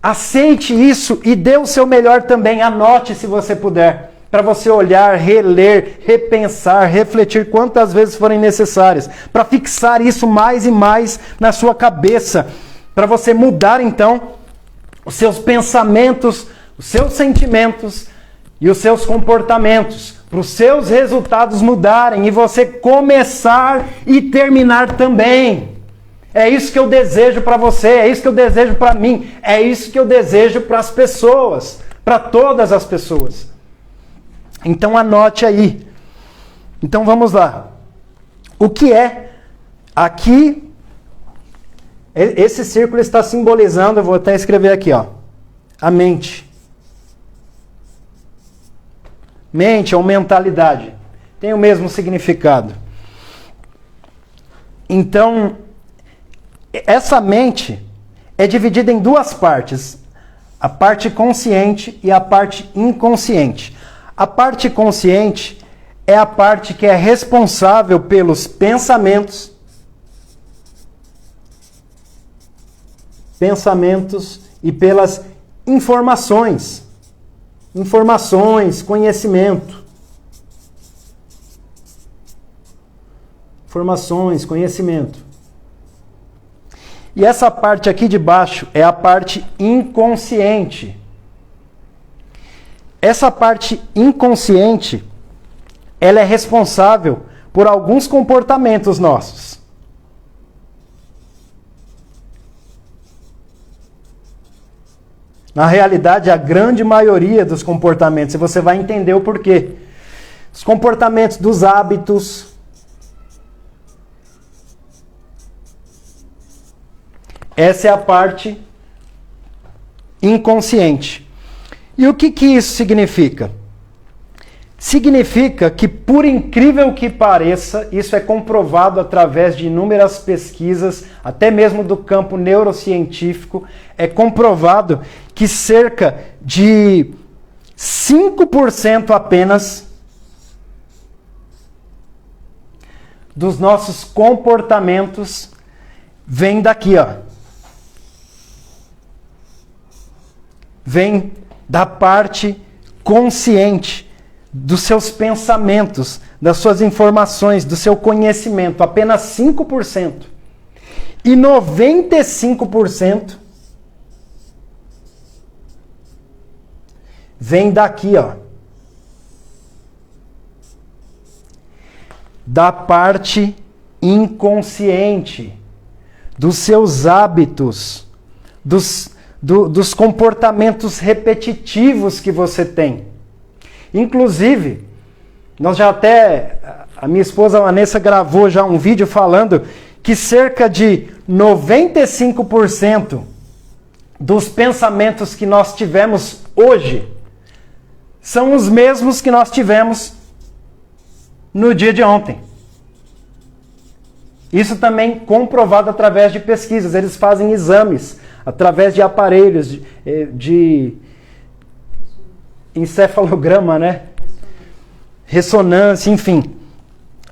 Speaker 1: Aceite isso e dê o seu melhor também. Anote se você puder. Para você olhar, reler, repensar, refletir quantas vezes forem necessárias. Para fixar isso mais e mais na sua cabeça. Para você mudar então os seus pensamentos, os seus sentimentos e os seus comportamentos. Para os seus resultados mudarem e você começar e terminar também. É isso que eu desejo para você, é isso que eu desejo para mim, é isso que eu desejo para as pessoas, para todas as pessoas. Então anote aí. Então vamos lá. O que é aqui? Esse círculo está simbolizando, eu vou até escrever aqui, ó, a mente. Mente ou mentalidade. Tem o mesmo significado. Então, essa mente é dividida em duas partes. A parte consciente e a parte inconsciente. A parte consciente é a parte que é responsável pelos pensamentos e pelas informações. Conhecimento. Informações, conhecimento. E essa parte aqui de baixo é a parte inconsciente. Essa parte inconsciente, ela é responsável por alguns comportamentos nossos. Na realidade, a grande maioria dos comportamentos, e você vai entender o porquê. Os comportamentos dos hábitos. Essa é a parte inconsciente. E o que isso significa? Significa que, por incrível que pareça, isso é comprovado através de inúmeras pesquisas, até mesmo do campo neurocientífico, é comprovado que cerca de 5% apenas dos nossos comportamentos vem daqui, ó. Vem da parte consciente, dos seus pensamentos, das suas informações, do seu conhecimento. Apenas 5%. E 95% vem daqui, ó. Da parte inconsciente, dos seus hábitos, dos comportamentos repetitivos que você tem. Inclusive, a minha esposa Vanessa gravou já um vídeo falando que cerca de 95% dos pensamentos que nós tivemos hoje são os mesmos que nós tivemos no dia de ontem. Isso também comprovado através de pesquisas. Eles fazem exames através de aparelhos de encefalograma, né? Ressonância, enfim.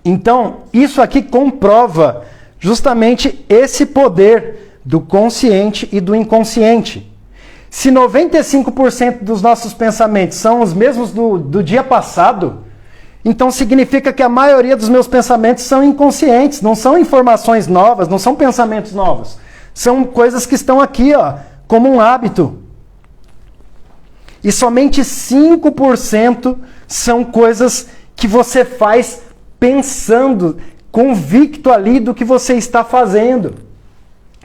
Speaker 1: Então, isso aqui comprova justamente esse poder do consciente e do inconsciente. Se 95% dos nossos pensamentos são os mesmos do dia passado, então significa que a maioria dos meus pensamentos são inconscientes, não são informações novas, não são pensamentos novos. São coisas que estão aqui, ó, como um hábito. E somente 5% são coisas que você faz pensando, convicto ali do que você está fazendo.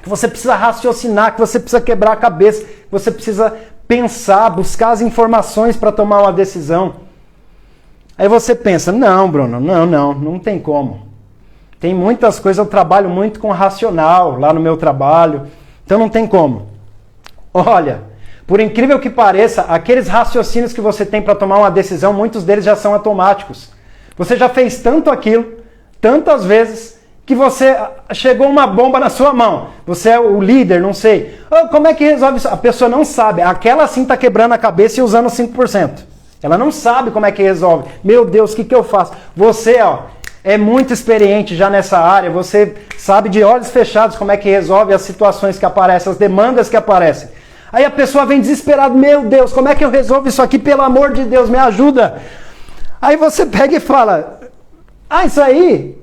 Speaker 1: Que você precisa raciocinar, que você precisa quebrar a cabeça, que você precisa pensar, buscar as informações para tomar uma decisão. Aí você pensa, não, Bruno, não tem como. Tem muitas coisas, eu trabalho muito com racional lá no meu trabalho, então não tem como. Olha, por incrível que pareça, aqueles raciocínios que você tem para tomar uma decisão, muitos deles já são automáticos. Você já fez tanto aquilo, tantas vezes, que você chegou uma bomba na sua mão. Você é o líder, não sei. Como é que resolve isso? A pessoa não sabe. Aquela sim está quebrando a cabeça e usando 5%. Ela não sabe como é que resolve. Meu Deus, o que eu faço? Você, é muito experiente já nessa área. Você sabe de olhos fechados como é que resolve as situações que aparecem, as demandas que aparecem. Aí a pessoa vem desesperada. Meu Deus, como é que eu resolvo isso aqui? Pelo amor de Deus, me ajuda. Aí você pega e fala, isso aí,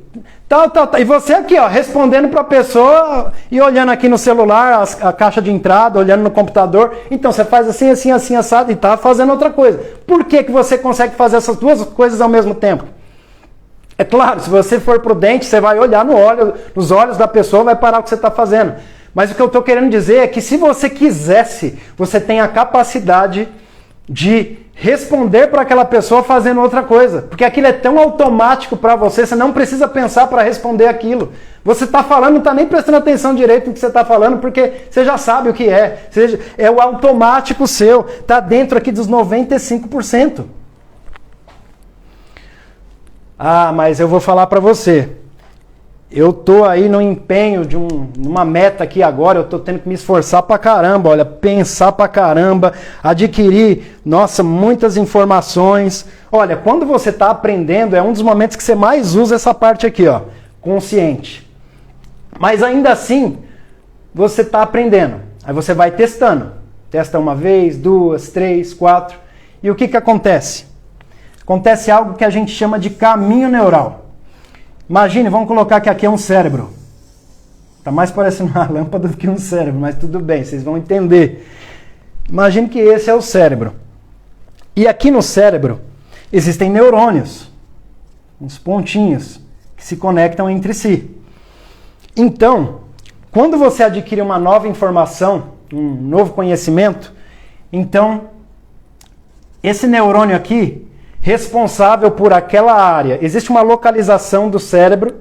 Speaker 1: tal. E você aqui, respondendo para a pessoa e olhando aqui no celular, a caixa de entrada, olhando no computador. Então, você faz assim, assim, assim, assado e tá fazendo outra coisa. Por que você consegue fazer essas duas coisas ao mesmo tempo? É claro, se você for prudente, você vai olhar nos olhos da pessoa, vai parar o que você está fazendo. Mas o que eu estou querendo dizer é que se você quisesse, você tem a capacidade de responder para aquela pessoa fazendo outra coisa. Porque aquilo é tão automático para você, você não precisa pensar para responder aquilo. Você está falando, não está nem prestando atenção direito no que você está falando, porque você já sabe o que é. É o automático seu, está dentro aqui dos 95%. Mas eu vou falar para você. Eu tô aí no empenho de numa meta aqui agora, eu tô tendo que me esforçar pra caramba, olha, pensar pra caramba, adquirir, muitas informações. Olha, quando você tá aprendendo, é um dos momentos que você mais usa essa parte aqui, consciente. Mas ainda assim, você tá aprendendo. Aí você vai testando. Testa uma vez, 2, 3, 4. E o que acontece? Acontece algo que a gente chama de caminho neural. Imagine, vamos colocar que aqui é um cérebro. Está mais parecendo uma lâmpada do que um cérebro, mas tudo bem, vocês vão entender. Imagine que esse é o cérebro. E aqui no cérebro existem neurônios, uns pontinhos, que se conectam entre si. Então, quando você adquire uma nova informação, um novo conhecimento, então, esse neurônio aqui, responsável por aquela área. Existe uma localização do cérebro.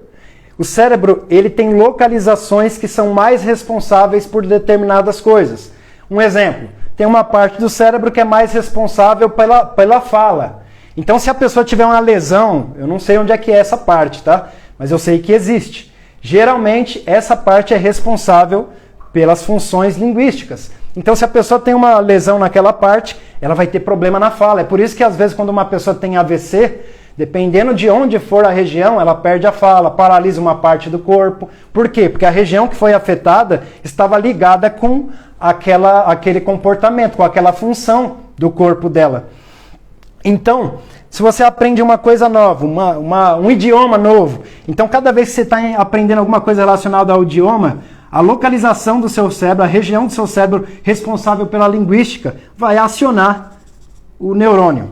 Speaker 1: O cérebro, ele tem localizações que são mais responsáveis por determinadas coisas. Um exemplo, tem uma parte do cérebro que é mais responsável pela fala. Então, se a pessoa tiver uma lesão, eu não sei onde é que é essa parte, tá? Mas eu sei que existe. Geralmente, essa parte é responsável pelas funções linguísticas. Então, se a pessoa tem uma lesão naquela parte, ela vai ter problema na fala. É por isso que, às vezes, quando uma pessoa tem AVC, dependendo de onde for a região, ela perde a fala, paralisa uma parte do corpo. Por quê? Porque a região que foi afetada estava ligada com aquele comportamento, com aquela função do corpo dela. Então, se você aprende uma coisa nova, um idioma novo, então cada vez que você está aprendendo alguma coisa relacionada ao idioma, a localização do seu cérebro, a região do seu cérebro responsável pela linguística, vai acionar o neurônio.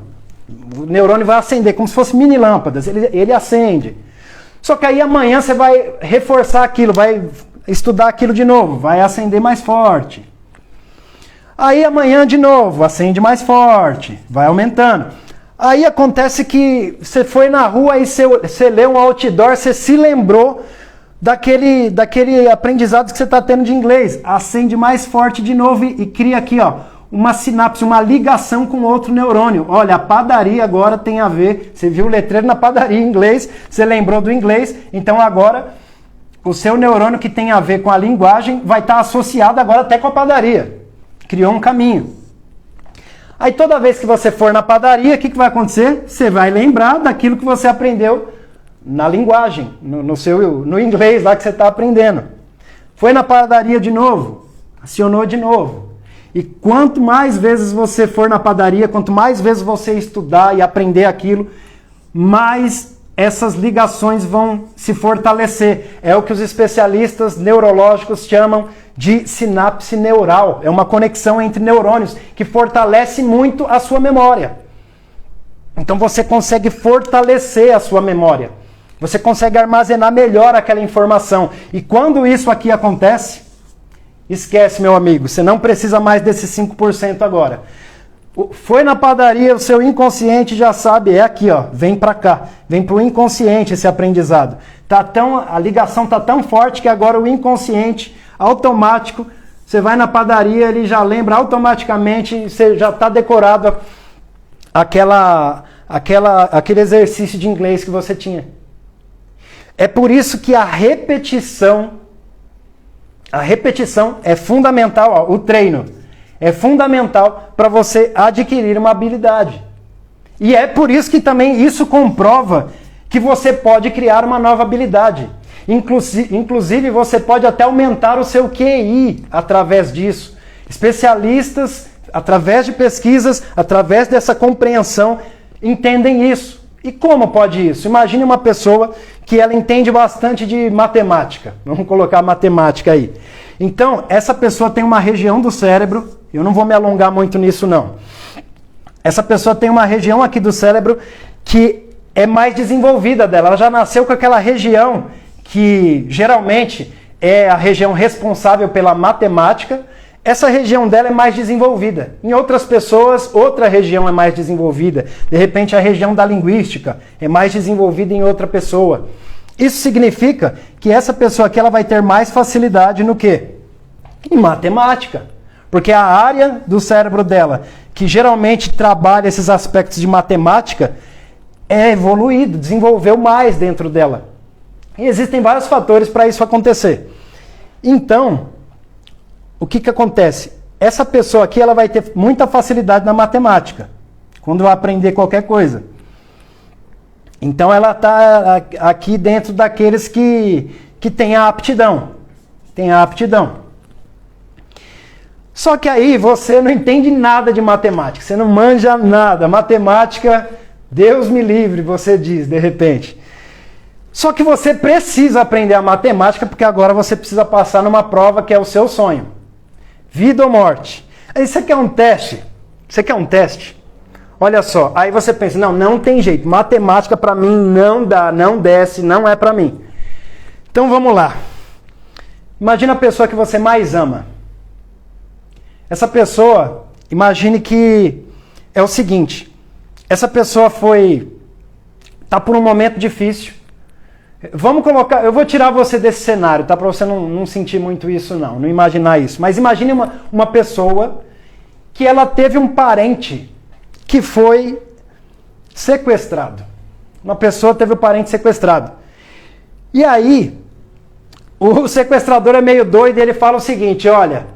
Speaker 1: O neurônio vai acender, como se fosse mini lâmpadas, ele acende. Só que aí amanhã você vai reforçar aquilo, vai estudar aquilo de novo, vai acender mais forte. Aí amanhã de novo, acende mais forte, vai aumentando. Aí acontece que você foi na rua e você leu um outdoor, você se lembrou daquele aprendizado que você está tendo de inglês. Acende mais forte de novo e cria aqui, uma sinapse, uma ligação com outro neurônio. Olha, a padaria agora tem a ver, você viu o letreiro na padaria em inglês, você lembrou do inglês, então agora o seu neurônio que tem a ver com a linguagem vai estar associado agora até com a padaria. Criou um caminho. Aí toda vez que você for na padaria, o que vai acontecer? Você vai lembrar daquilo que você aprendeu na linguagem, no inglês lá que você está aprendendo. Foi na padaria de novo, acionou de novo. E quanto mais vezes você for na padaria, quanto mais vezes você estudar e aprender aquilo, mais essas ligações vão se fortalecer. É o que os especialistas neurológicos chamam de sinapse neural. É uma conexão entre neurônios que fortalece muito a sua memória. Então você consegue fortalecer a sua memória. Você consegue armazenar melhor aquela informação. E quando isso aqui acontece, esquece, meu amigo, você não precisa mais desses 5% agora. Foi na padaria, o seu inconsciente já sabe, é aqui, vem para cá. Vem para o inconsciente esse aprendizado. A ligação está tão forte que agora o inconsciente, automático, você vai na padaria, ele já lembra automaticamente, você já está decorado aquele exercício de inglês que você tinha. É por isso que a repetição é fundamental, ó, o treino é fundamental para você adquirir uma habilidade. E é por isso que também isso comprova que você pode criar uma nova habilidade. Inclusive, você pode até aumentar o seu QI através disso. Especialistas, através de pesquisas, através dessa compreensão, entendem isso. E como pode isso? Imagine uma pessoa que ela entende bastante de matemática. Vamos colocar matemática aí. Então, essa pessoa tem uma região do cérebro, eu não vou me alongar muito nisso não. Essa pessoa tem uma região aqui do cérebro que é mais desenvolvida dela. Ela já nasceu com aquela região que geralmente é a região responsável pela matemática. Essa região dela é mais desenvolvida. Em outras pessoas, outra região é mais desenvolvida. De repente, a região da linguística é mais desenvolvida em outra pessoa. Isso significa que essa pessoa aqui ela vai ter mais facilidade no quê? Em matemática. Porque a área do cérebro dela, que geralmente trabalha esses aspectos de matemática, é evoluído, desenvolveu mais dentro dela. E existem vários fatores para isso acontecer. Então, o que acontece? Essa pessoa aqui ela vai ter muita facilidade na matemática, quando vai aprender qualquer coisa. Então ela está aqui dentro daqueles que têm a aptidão. Tem a aptidão. Só que aí você não entende nada de matemática, você não manja nada. Matemática, Deus me livre, você diz de repente. Só que você precisa aprender a matemática porque agora você precisa passar numa prova que é o seu sonho. Vida ou morte. Aí você quer um teste? Você quer um teste? Olha só, aí você pensa, não tem jeito, matemática para mim não dá, não desce, não é para mim. Então vamos lá. Imagina a pessoa que você mais ama. Essa pessoa, imagine que é o seguinte, essa pessoa tá por um momento difícil. Vamos colocar, eu vou tirar você desse cenário, tá? Para você não sentir muito isso não imaginar isso. Mas imagine uma pessoa que ela teve um parente que foi sequestrado. Uma pessoa teve um parente sequestrado. E aí, o sequestrador é meio doido e ele fala o seguinte, olha,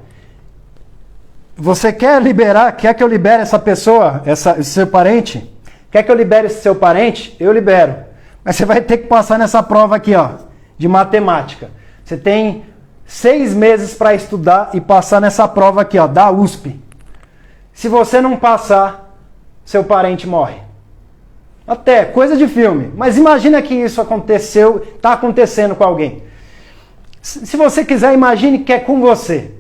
Speaker 1: você quer que eu libere essa pessoa, esse seu parente? Quer que eu libere esse seu parente? Eu libero. Mas você vai ter que passar nessa prova aqui, ó, de matemática. Você tem 6 meses para estudar e passar nessa prova aqui, ó, da USP. Se você não passar, seu parente morre. Até, coisa de filme. Mas imagina que isso está acontecendo com alguém. Se você quiser, imagine que é com você.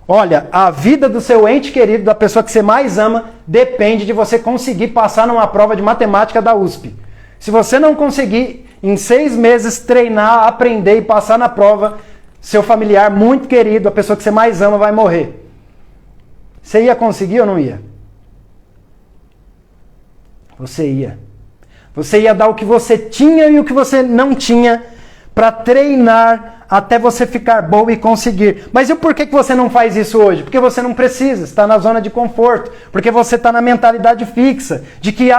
Speaker 1: Olha, a vida do seu ente querido, da pessoa que você mais ama, depende de você conseguir passar numa prova de matemática da USP. Se você não conseguir, em 6 meses, treinar, aprender e passar na prova, seu familiar muito querido, a pessoa que você mais ama, vai morrer. Você ia conseguir ou não ia? Você ia. Você ia dar o que você tinha e o que você não tinha para treinar até você ficar bom e conseguir. Mas e por que você não faz isso hoje? Porque você não precisa, está na zona de conforto. Porque você está na mentalidade fixa, de que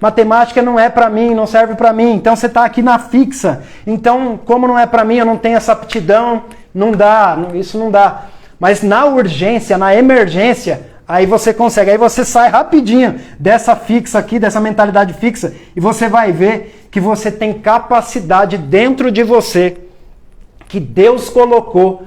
Speaker 1: matemática não é para mim, não serve para mim. Então você está aqui na fixa. Então, como não é para mim, eu não tenho essa aptidão, não dá, isso não dá. Mas na urgência, na emergência, aí você consegue, aí você sai rapidinho dessa fixa aqui, dessa mentalidade fixa, e você vai ver que você tem capacidade dentro de você, que Deus colocou,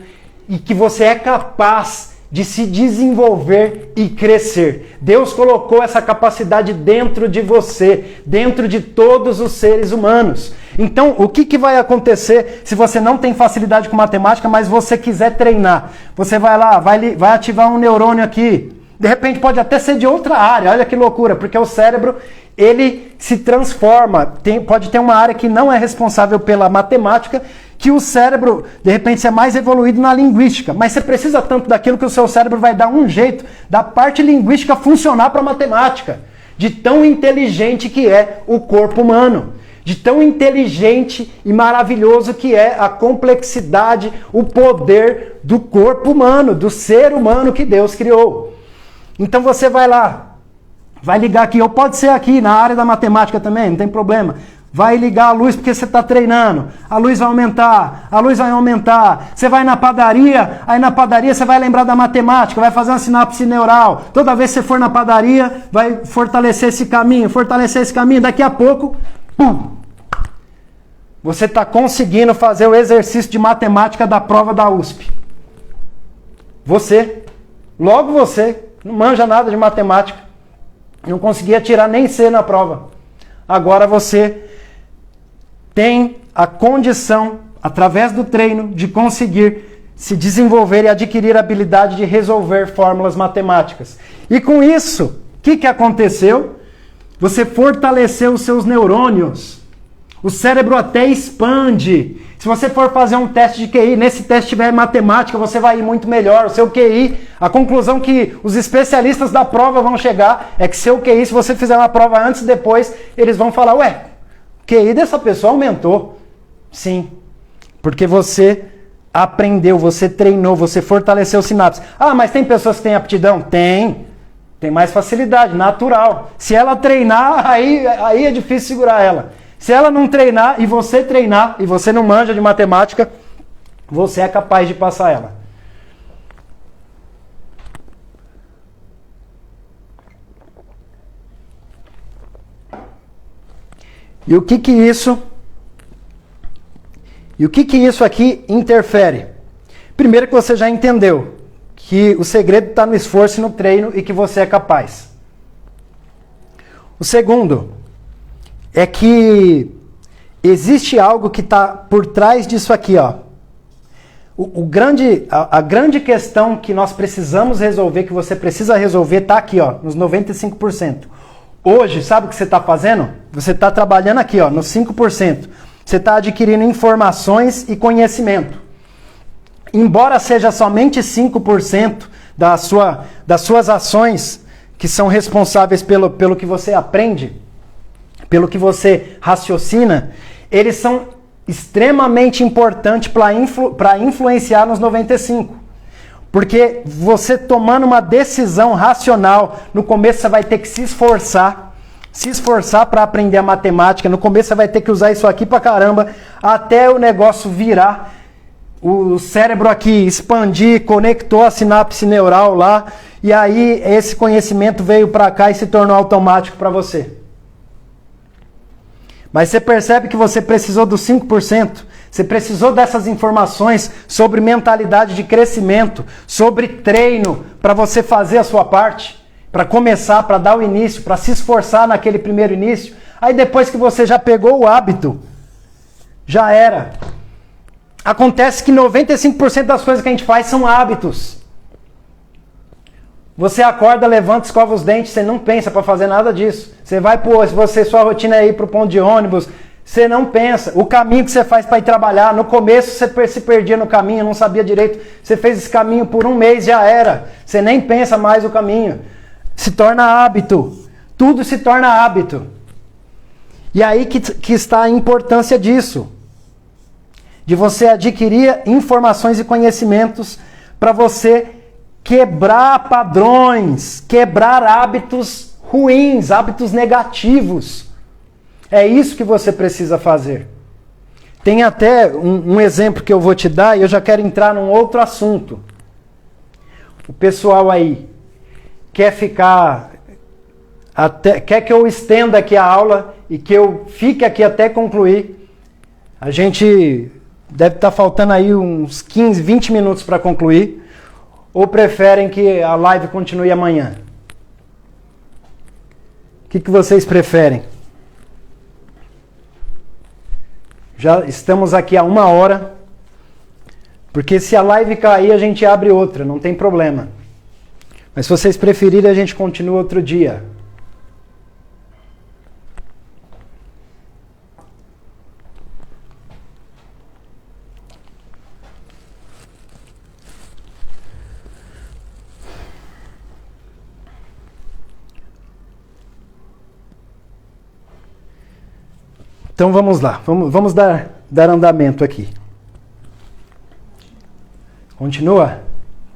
Speaker 1: e que você é capaz de se desenvolver e crescer. Deus colocou essa capacidade dentro de você, dentro de todos os seres humanos. Então, o que vai acontecer se você não tem facilidade com matemática, mas você quiser treinar? Você vai lá, vai ativar um neurônio aqui. De repente pode até ser de outra área, olha que loucura, porque o cérebro, ele se transforma, pode ter uma área que não é responsável pela matemática, que o cérebro, de repente, é mais evoluído na linguística, mas você precisa tanto daquilo que o seu cérebro vai dar um jeito da parte linguística funcionar para a matemática, de tão inteligente que é o corpo humano, de tão inteligente e maravilhoso que é a complexidade, o poder do corpo humano, do ser humano que Deus criou. Então você vai lá, vai ligar aqui, ou pode ser aqui na área da matemática também, não tem problema. vai ligar a luz porque você está treinando. A luz vai aumentar, a luz vai aumentar. Você vai na padaria, aí na padaria você vai lembrar da matemática, vai fazer uma sinapse neural. Toda vez que você for na padaria, vai fortalecer esse caminho. Daqui a pouco, pum! Você está conseguindo fazer o exercício de matemática da prova da USP. Logo você, não manja nada de matemática, não conseguia tirar nem C na prova. Agora você tem a condição, através do treino, de conseguir se desenvolver e adquirir a habilidade de resolver fórmulas matemáticas. E com isso, o que aconteceu? Você fortaleceu os seus neurônios. O cérebro até expande. Se você for fazer um teste de QI, nesse teste tiver matemática, você vai ir muito melhor. O seu QI, a conclusão que os especialistas da prova vão chegar é que seu QI, se você fizer uma prova antes e depois, eles vão falar, ué, o QI dessa pessoa aumentou. Sim, porque você aprendeu, você treinou, você fortaleceu sinapses. Ah, mas tem pessoas que têm aptidão? Tem mais facilidade, natural. Se ela treinar, aí é difícil segurar ela. Se ela não treinar e você não manja de matemática, você é capaz de passar ela. E o que isso aqui interfere? Primeiro que você já entendeu que o segredo está no esforço e no treino e que você é capaz. O segundo é que existe algo que está por trás disso aqui, ó. A grande questão que nós precisamos resolver, que você precisa resolver, está aqui, ó, nos 95%. Hoje, sabe o que você está fazendo? Você está trabalhando aqui, ó, nos 5%. Você está adquirindo informações e conhecimento. Embora seja somente 5% das suas ações que são responsáveis pelo que você aprende, pelo que você raciocina, eles são extremamente importantes para influenciar nos 95%. Porque você tomando uma decisão racional, no começo você vai ter que se esforçar para aprender a matemática, no começo você vai ter que usar isso aqui pra caramba, até o negócio virar, o cérebro aqui expandir, conectou a sinapse neural lá, e aí esse conhecimento veio para cá e se tornou automático para você. Mas você percebe que você precisou dos 5%, você precisou dessas informações sobre mentalidade de crescimento, sobre treino, para você fazer a sua parte, para começar, para dar o início, para se esforçar naquele primeiro início. Aí depois que você já pegou o hábito, já era. Acontece que 95% das coisas que a gente faz são hábitos. Você acorda, levanta, escova os dentes, você não pensa para fazer nada disso. Você vai sua rotina é ir para o ponto de ônibus, você não pensa. O caminho que você faz para ir trabalhar, no começo você se perdia no caminho, não sabia direito. Você fez esse caminho por um mês, já era. Você nem pensa mais o caminho. Se torna hábito. Tudo se torna hábito. E aí que está a importância disso. De você adquirir informações e conhecimentos para você quebrar padrões, quebrar hábitos ruins, hábitos negativos. É isso que você precisa fazer. Tem até um exemplo que eu vou te dar e eu já quero entrar num outro assunto. O pessoal aí quer que eu estenda aqui a aula e que eu fique aqui até concluir. A gente deve estar faltando aí uns 15, 20 minutos para concluir. Ou preferem que a live continue amanhã? O que vocês preferem? Já estamos aqui há 1 hora. Porque se a live cair, a gente abre outra, não tem problema. Mas se vocês preferirem, a gente continua outro dia. Então vamos lá, vamos dar andamento aqui. Continua?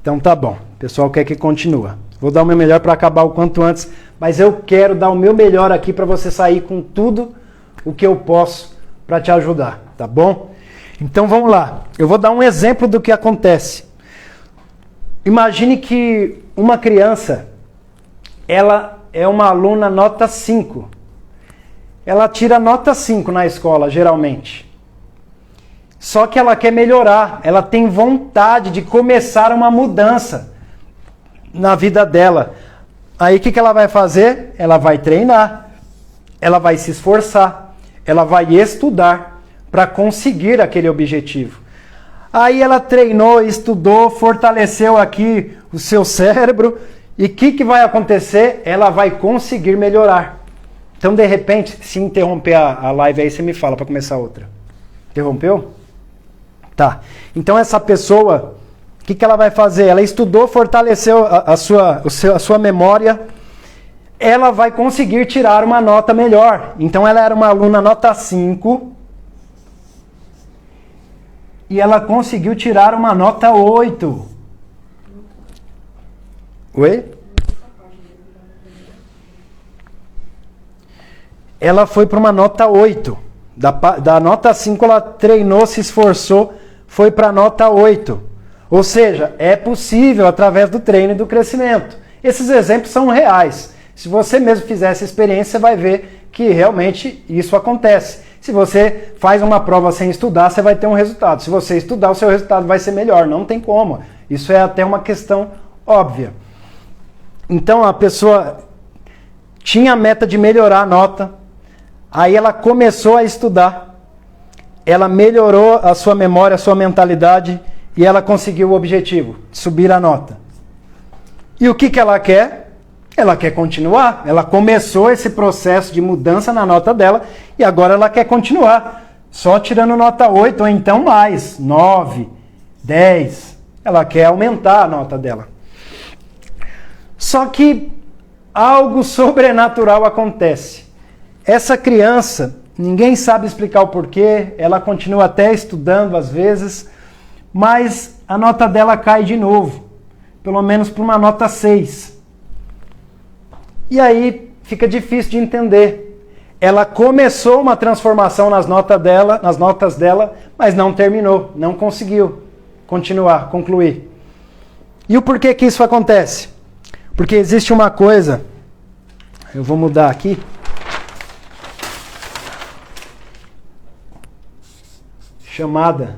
Speaker 1: Então tá bom, o pessoal quer que continua. Vou dar o meu melhor para acabar o quanto antes, mas eu quero dar o meu melhor aqui para você sair com tudo o que eu posso para te ajudar, tá bom? Então vamos lá. Eu vou dar um exemplo do que acontece. Imagine que uma criança, ela é uma aluna nota 5. Ela tira nota 5 na escola, geralmente. Só que ela quer melhorar, ela tem vontade de começar uma mudança na vida dela. Aí o que ela vai fazer? Ela vai treinar, ela vai se esforçar, ela vai estudar para conseguir aquele objetivo. Aí ela treinou, estudou, fortaleceu aqui o seu cérebro e o que vai acontecer? Ela vai conseguir melhorar. Então, de repente, se interromper a live aí, você me fala para começar outra. Interrompeu? Tá. Então, essa pessoa, o que ela vai fazer? Ela estudou, fortaleceu a sua memória, ela vai conseguir tirar uma nota melhor. Então, ela era uma aluna nota 5 e ela conseguiu tirar uma nota 8. Oi? Ela foi para uma nota 8. Da nota 5 ela treinou, se esforçou, foi para a nota 8. Ou seja, é possível através do treino e do crescimento. Esses exemplos são reais. Se você mesmo fizer essa experiência, você vai ver que realmente isso acontece. Se você faz uma prova sem estudar, você vai ter um resultado. Se você estudar, o seu resultado vai ser melhor. Não tem como. Isso é até uma questão óbvia. Então a pessoa tinha a meta de melhorar a nota, aí ela começou a estudar, ela melhorou a sua memória, a sua mentalidade e ela conseguiu o objetivo, subir a nota. E o que ela quer? Ela quer continuar. Ela começou esse processo de mudança na nota dela e agora ela quer continuar, só tirando nota 8 ou então mais, 9, 10. Ela quer aumentar a nota dela. Só que algo sobrenatural acontece. Essa criança, ninguém sabe explicar o porquê, ela continua até estudando às vezes, mas a nota dela cai de novo, pelo menos para uma nota 6. E aí fica difícil de entender. Ela começou uma transformação nas notas dela, mas não terminou, não conseguiu continuar, concluir. E o porquê que isso acontece? Porque existe uma coisa, eu vou mudar aqui, chamada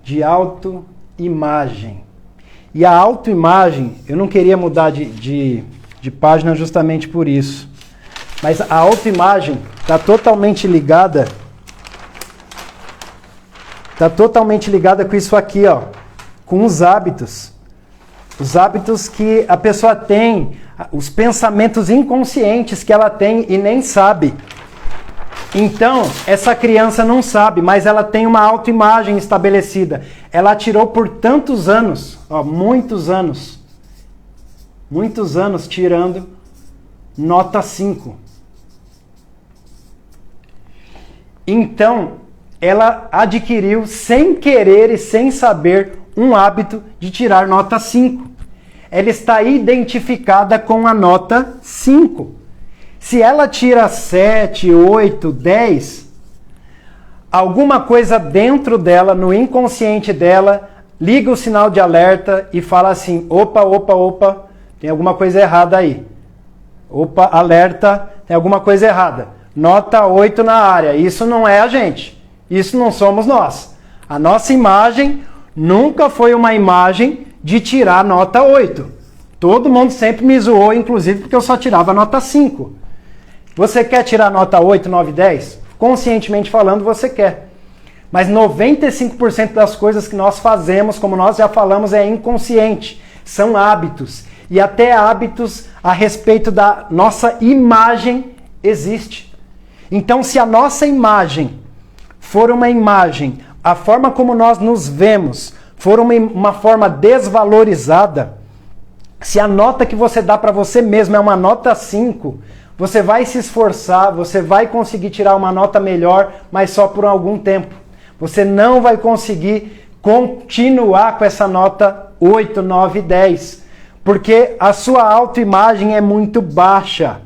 Speaker 1: de autoimagem. E a autoimagem, eu não queria mudar de página justamente por isso, mas a autoimagem está totalmente ligada com isso aqui, ó, com os hábitos. Os hábitos que a pessoa tem, os pensamentos inconscientes que ela tem e nem sabe. Então, essa criança não sabe, mas ela tem uma autoimagem estabelecida. Ela tirou por tantos anos, ó, muitos anos tirando nota 5. Então, ela adquiriu, sem querer e sem saber, um hábito de tirar nota 5. Ela está identificada com a nota 5. Se ela tira 7, 8, 10, alguma coisa dentro dela, no inconsciente dela, liga o sinal de alerta e fala assim, opa, tem alguma coisa errada aí. Opa, alerta, tem alguma coisa errada. Nota 8 na área, isso não é a gente. Isso não somos nós. A nossa imagem nunca foi uma imagem de tirar nota 8. Todo mundo sempre me zoou, inclusive porque eu só tirava nota 5. Você quer tirar nota 8, 9, 10? Conscientemente falando, você quer. Mas 95% das coisas que nós fazemos, como nós já falamos, é inconsciente. São hábitos. E até hábitos a respeito da nossa imagem existe. Então, se a nossa imagem for uma imagem, a forma como nós nos vemos for uma forma desvalorizada, se a nota que você dá para você mesmo é uma nota 5, você vai se esforçar, você vai conseguir tirar uma nota melhor, mas só por algum tempo. Você não vai conseguir continuar com essa nota 8, 9, 10. Porque a sua autoimagem é muito baixa,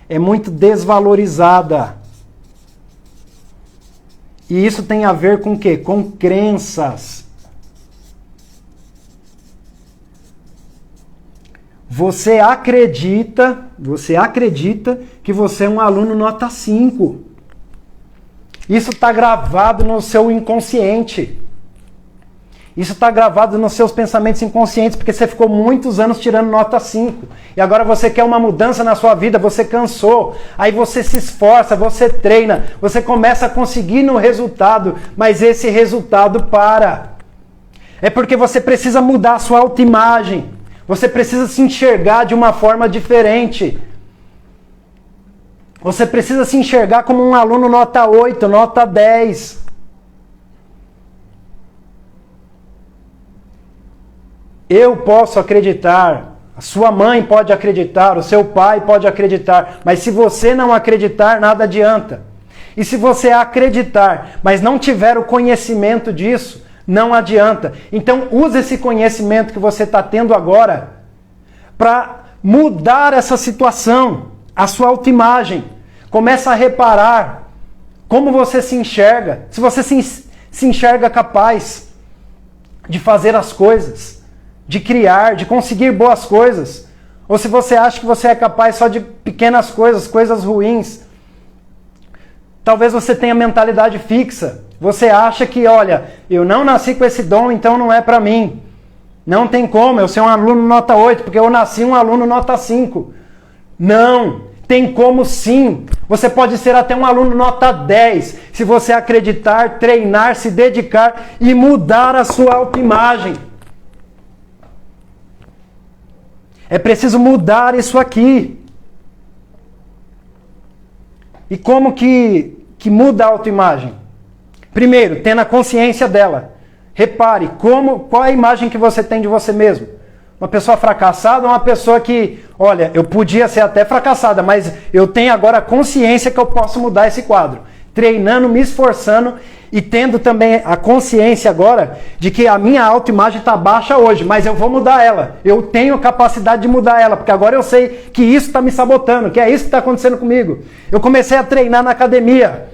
Speaker 1: é muito desvalorizada. E isso tem a ver com o quê? Com crenças. Você acredita que você é um aluno nota 5. Isso está gravado no seu inconsciente. Isso está gravado nos seus pensamentos inconscientes, porque você ficou muitos anos tirando nota 5. E agora você quer uma mudança na sua vida, você cansou. Aí você se esforça, você treina, você começa a conseguir no resultado, mas esse resultado para. É porque você precisa mudar a sua autoimagem. Você precisa se enxergar de uma forma diferente. Você precisa se enxergar como um aluno nota 8, nota 10. Eu posso acreditar, a sua mãe pode acreditar, o seu pai pode acreditar, mas se você não acreditar, nada adianta. E se você acreditar, mas não tiver o conhecimento disso, não adianta. Então use esse conhecimento que você está tendo agora para mudar essa situação, a sua autoimagem. Começa a reparar como você se enxerga, se você se enxerga capaz de fazer as coisas, de criar, de conseguir boas coisas. Ou se você acha que você é capaz só de pequenas coisas, coisas ruins. Talvez você tenha mentalidade fixa. Você acha que, olha, eu não nasci com esse dom, então não é para mim. Não tem como eu ser um aluno nota 8, porque eu nasci um aluno nota 5. Não, tem como sim. Você pode ser até um aluno nota 10, se você acreditar, treinar, se dedicar e mudar a sua autoimagem. É preciso mudar isso aqui. E como que muda a autoimagem? Primeiro, tendo a consciência dela. Repare, qual é a imagem que você tem de você mesmo? Uma pessoa fracassada ou uma pessoa que, olha, eu podia ser até fracassada, mas eu tenho agora a consciência que eu posso mudar esse quadro. Treinando, me esforçando e tendo também a consciência agora de que a minha autoimagem está baixa hoje, mas eu vou mudar ela. Eu tenho capacidade de mudar ela, porque agora eu sei que isso está me sabotando, que é isso que está acontecendo comigo. Eu comecei a treinar na academia.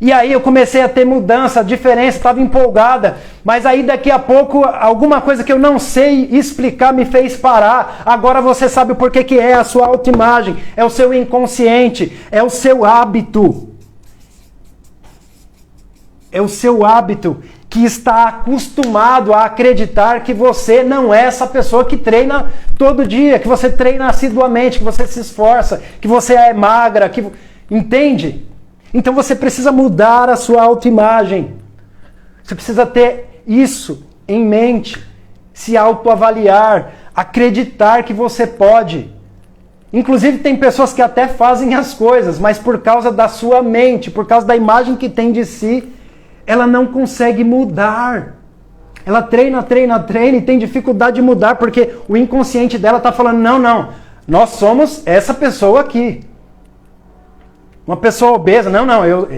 Speaker 1: E aí eu comecei a ter mudança, diferença, estava empolgada. Mas aí daqui a pouco, alguma coisa que eu não sei explicar me fez parar. Agora você sabe o porquê que é a sua autoimagem. É o seu inconsciente, é o seu hábito. É o seu hábito que está acostumado a acreditar que você não é essa pessoa que treina todo dia, que você treina assiduamente, que você se esforça, que você é magra, que... Entende? Então você precisa mudar a sua autoimagem. Você precisa ter isso em mente, se autoavaliar, acreditar que você pode. Inclusive tem pessoas que até fazem as coisas, mas por causa da sua mente, por causa da imagem que tem de si, ela não consegue mudar. Ela treina e tem dificuldade de mudar porque o inconsciente dela está falando, não, nós somos essa pessoa aqui. Uma pessoa obesa,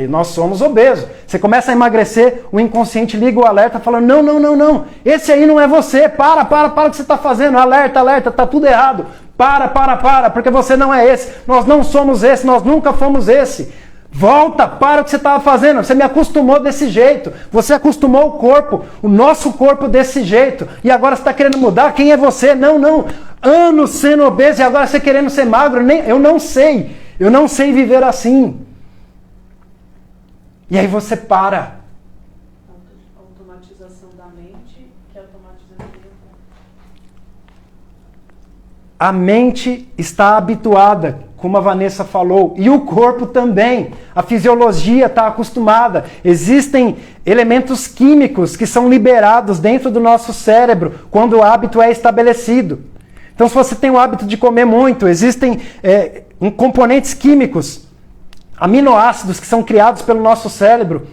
Speaker 1: nós somos obesos. Você começa a emagrecer, o inconsciente liga o alerta falando, não, esse aí não é você, para o que você está fazendo, alerta, está tudo errado. Para, porque você não é esse, nós não somos esse, nós nunca fomos esse. Volta, para o que você estava fazendo, você me acostumou desse jeito, você acostumou o corpo, o nosso corpo desse jeito, e agora você está querendo mudar, quem é você? Não, anos sendo obeso e agora você querendo ser magro, eu não sei viver assim. E aí você para.
Speaker 2: Automatização da mente que automatiza a vida.
Speaker 1: A mente está habituada, como a Vanessa falou, e o corpo também. A fisiologia está acostumada. Existem elementos químicos que são liberados dentro do nosso cérebro quando o hábito é estabelecido. Então, se você tem o hábito de comer muito, existem componentes químicos, aminoácidos que são criados pelo nosso cérebro,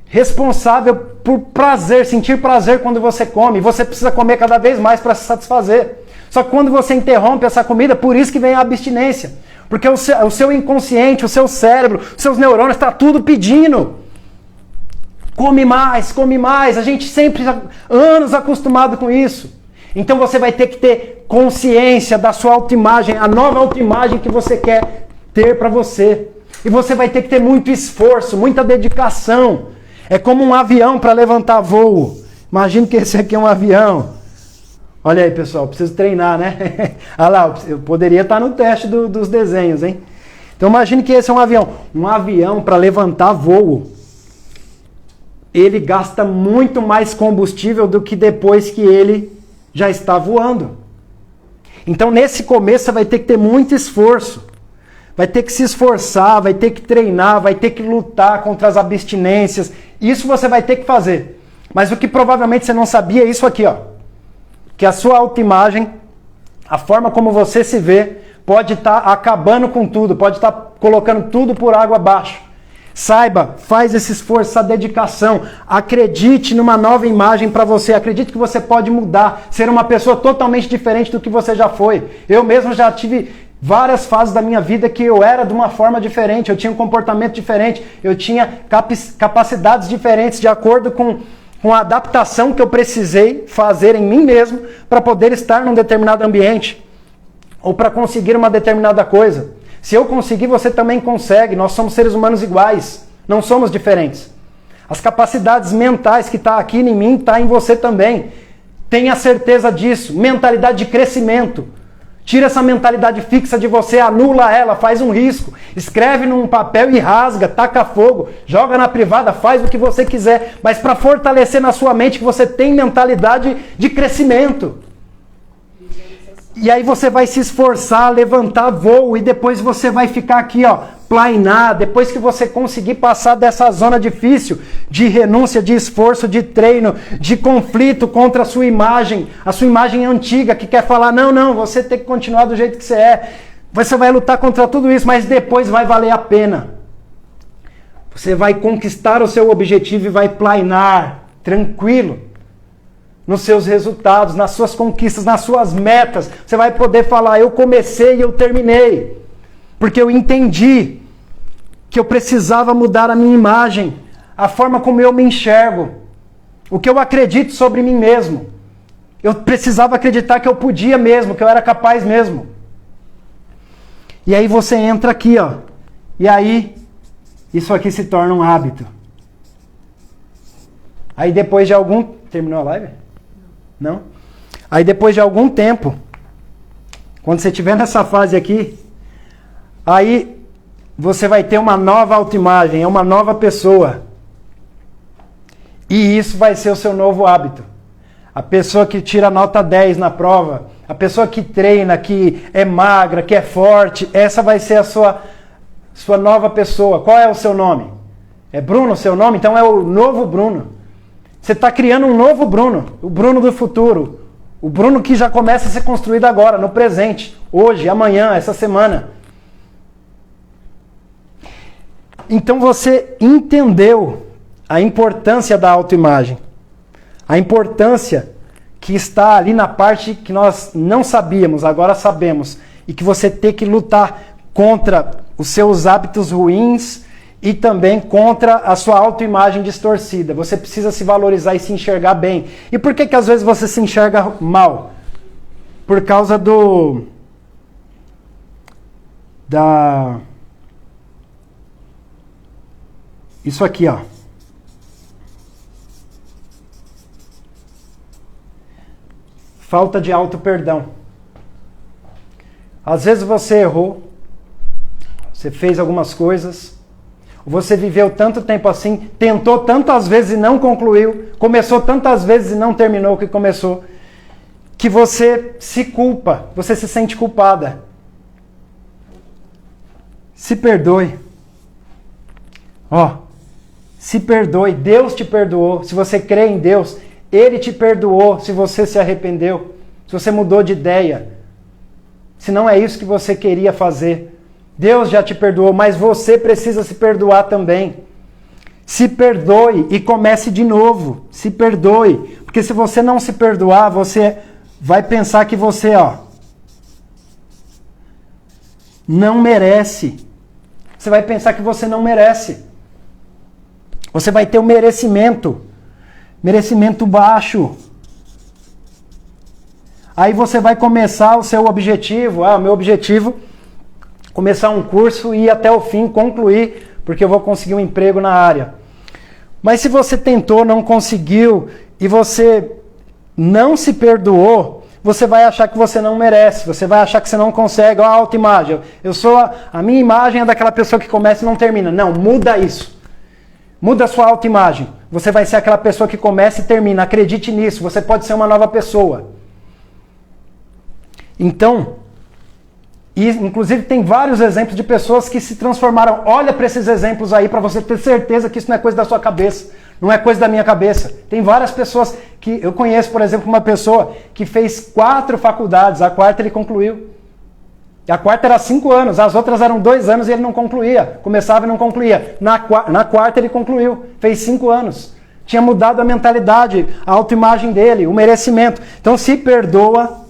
Speaker 1: responsável por prazer, sentir prazer quando você come. Você precisa comer cada vez mais para se satisfazer. Só que quando você interrompe essa comida, por isso que vem a abstinência. Porque o seu inconsciente, o seu cérebro, os seus neurônios, está tudo pedindo. Come mais. A gente sempre, anos acostumado com isso. Então você vai ter que ter consciência da sua autoimagem, a nova autoimagem que você quer ter para você. E você vai ter que ter muito esforço, muita dedicação. É como um avião para levantar voo. Imagina que esse aqui é um avião. Olha aí, pessoal, preciso treinar, né? Olha lá, eu poderia estar no teste dos desenhos, hein? Então imagine que esse é um avião. Um avião para levantar voo, ele gasta muito mais combustível do que depois que ele já está voando. Então nesse começo você vai ter que ter muito esforço. Vai ter que se esforçar, vai ter que treinar, vai ter que lutar contra as abstinências. Isso você vai ter que fazer. Mas o que provavelmente você não sabia é isso aqui, ó. Que a sua autoimagem, a forma como você se vê, pode estar acabando com tudo, pode estar colocando tudo por água abaixo. Saiba, faz esse esforço, essa dedicação. Acredite numa nova imagem para você. Acredite que você pode mudar, ser uma pessoa totalmente diferente do que você já foi. Eu mesmo já tive várias fases da minha vida que eu era de uma forma diferente, eu tinha um comportamento diferente, eu tinha capacidades diferentes de acordo com a adaptação que eu precisei fazer em mim mesmo para poder estar num determinado ambiente ou para conseguir uma determinada coisa. Se eu conseguir, você também consegue. Nós somos seres humanos iguais, não somos diferentes. As capacidades mentais que estão aqui em mim, estão em você também. Tenha certeza disso. Mentalidade de crescimento. Tira essa mentalidade fixa de você, anula ela, faz um risco. Escreve num papel e rasga, taca fogo, joga na privada, faz o que você quiser. Mas para fortalecer na sua mente que você tem mentalidade de crescimento. E aí você vai se esforçar, levantar voo e depois você vai ficar aqui, ó, plainar. Depois que você conseguir passar dessa zona difícil de renúncia, de esforço, de treino, de conflito contra a sua imagem antiga que quer falar, não, você tem que continuar do jeito que você é. Você vai lutar contra tudo isso, mas depois vai valer a pena. Você vai conquistar o seu objetivo e vai plainar, tranquilo. Nos seus resultados, nas suas conquistas, nas suas metas. Você vai poder falar, eu comecei e eu terminei. Porque eu entendi que eu precisava mudar a minha imagem, a forma como eu me enxergo, o que eu acredito sobre mim mesmo. Eu precisava acreditar que eu podia mesmo, que eu era capaz mesmo. E aí você entra aqui, ó. E aí, isso aqui se torna um hábito. Aí depois de algum... Terminou a live? Não? Aí depois de algum tempo, quando você estiver nessa fase aqui, aí você vai ter uma nova autoimagem, é uma nova pessoa. E isso vai ser o seu novo hábito. A pessoa que tira nota 10 na prova, a pessoa que treina, que é magra, que é forte, essa vai ser a sua nova pessoa. Qual é o seu nome? É Bruno o seu nome? Então é o novo Bruno. Você está criando um novo Bruno, o Bruno do futuro. O Bruno que já começa a ser construído agora, no presente, hoje, amanhã, essa semana. Então você entendeu a importância da autoimagem. A importância que está ali na parte que nós não sabíamos, agora sabemos. E que você tem que lutar contra os seus hábitos ruins e também contra a sua autoimagem distorcida. Você precisa se valorizar e se enxergar bem. E por que às vezes você se enxerga mal? Por causa isso aqui, ó. Falta de auto-perdão. Às vezes você errou, você fez algumas coisas, você viveu tanto tempo assim, tentou tantas vezes e não concluiu, começou tantas vezes e não terminou o que começou, que você se culpa, você se sente culpada. Se perdoe. Ó, se perdoe, Deus te perdoou. Se você crê em Deus, Ele te perdoou se você se arrependeu, se você mudou de ideia, se não é isso que você queria fazer. Deus já te perdoou, mas você precisa se perdoar também. Se perdoe e comece de novo. Se perdoe. Porque se você não se perdoar, você vai pensar que você, não merece. Você vai pensar que você não merece. Você vai ter um merecimento baixo. Aí você vai começar o seu objetivo. Meu objetivo é começar um curso e ir até o fim, concluir, porque eu vou conseguir um emprego na área. Mas se você tentou, não conseguiu, e você não se perdoou, você vai achar que você não merece, você vai achar que você não consegue. A autoimagem, a minha imagem é daquela pessoa que começa e não termina. Não, muda isso. Muda a sua autoimagem. Você vai ser aquela pessoa que começa e termina. Acredite nisso, você pode ser uma nova pessoa. Então, inclusive tem vários exemplos de pessoas que se transformaram. Olha para esses exemplos aí para você ter certeza que isso não é coisa da sua cabeça. Não é coisa da minha cabeça. Tem várias pessoas que... Eu conheço, por exemplo, uma pessoa que fez 4 faculdades. A 4ª ele concluiu. A 4ª era 5 anos. As outras eram 2 anos e ele não concluía. Começava e não concluía. Na 4ª ele concluiu. Fez 5 anos. Tinha mudado a mentalidade, a autoimagem dele, o merecimento. Então se perdoa.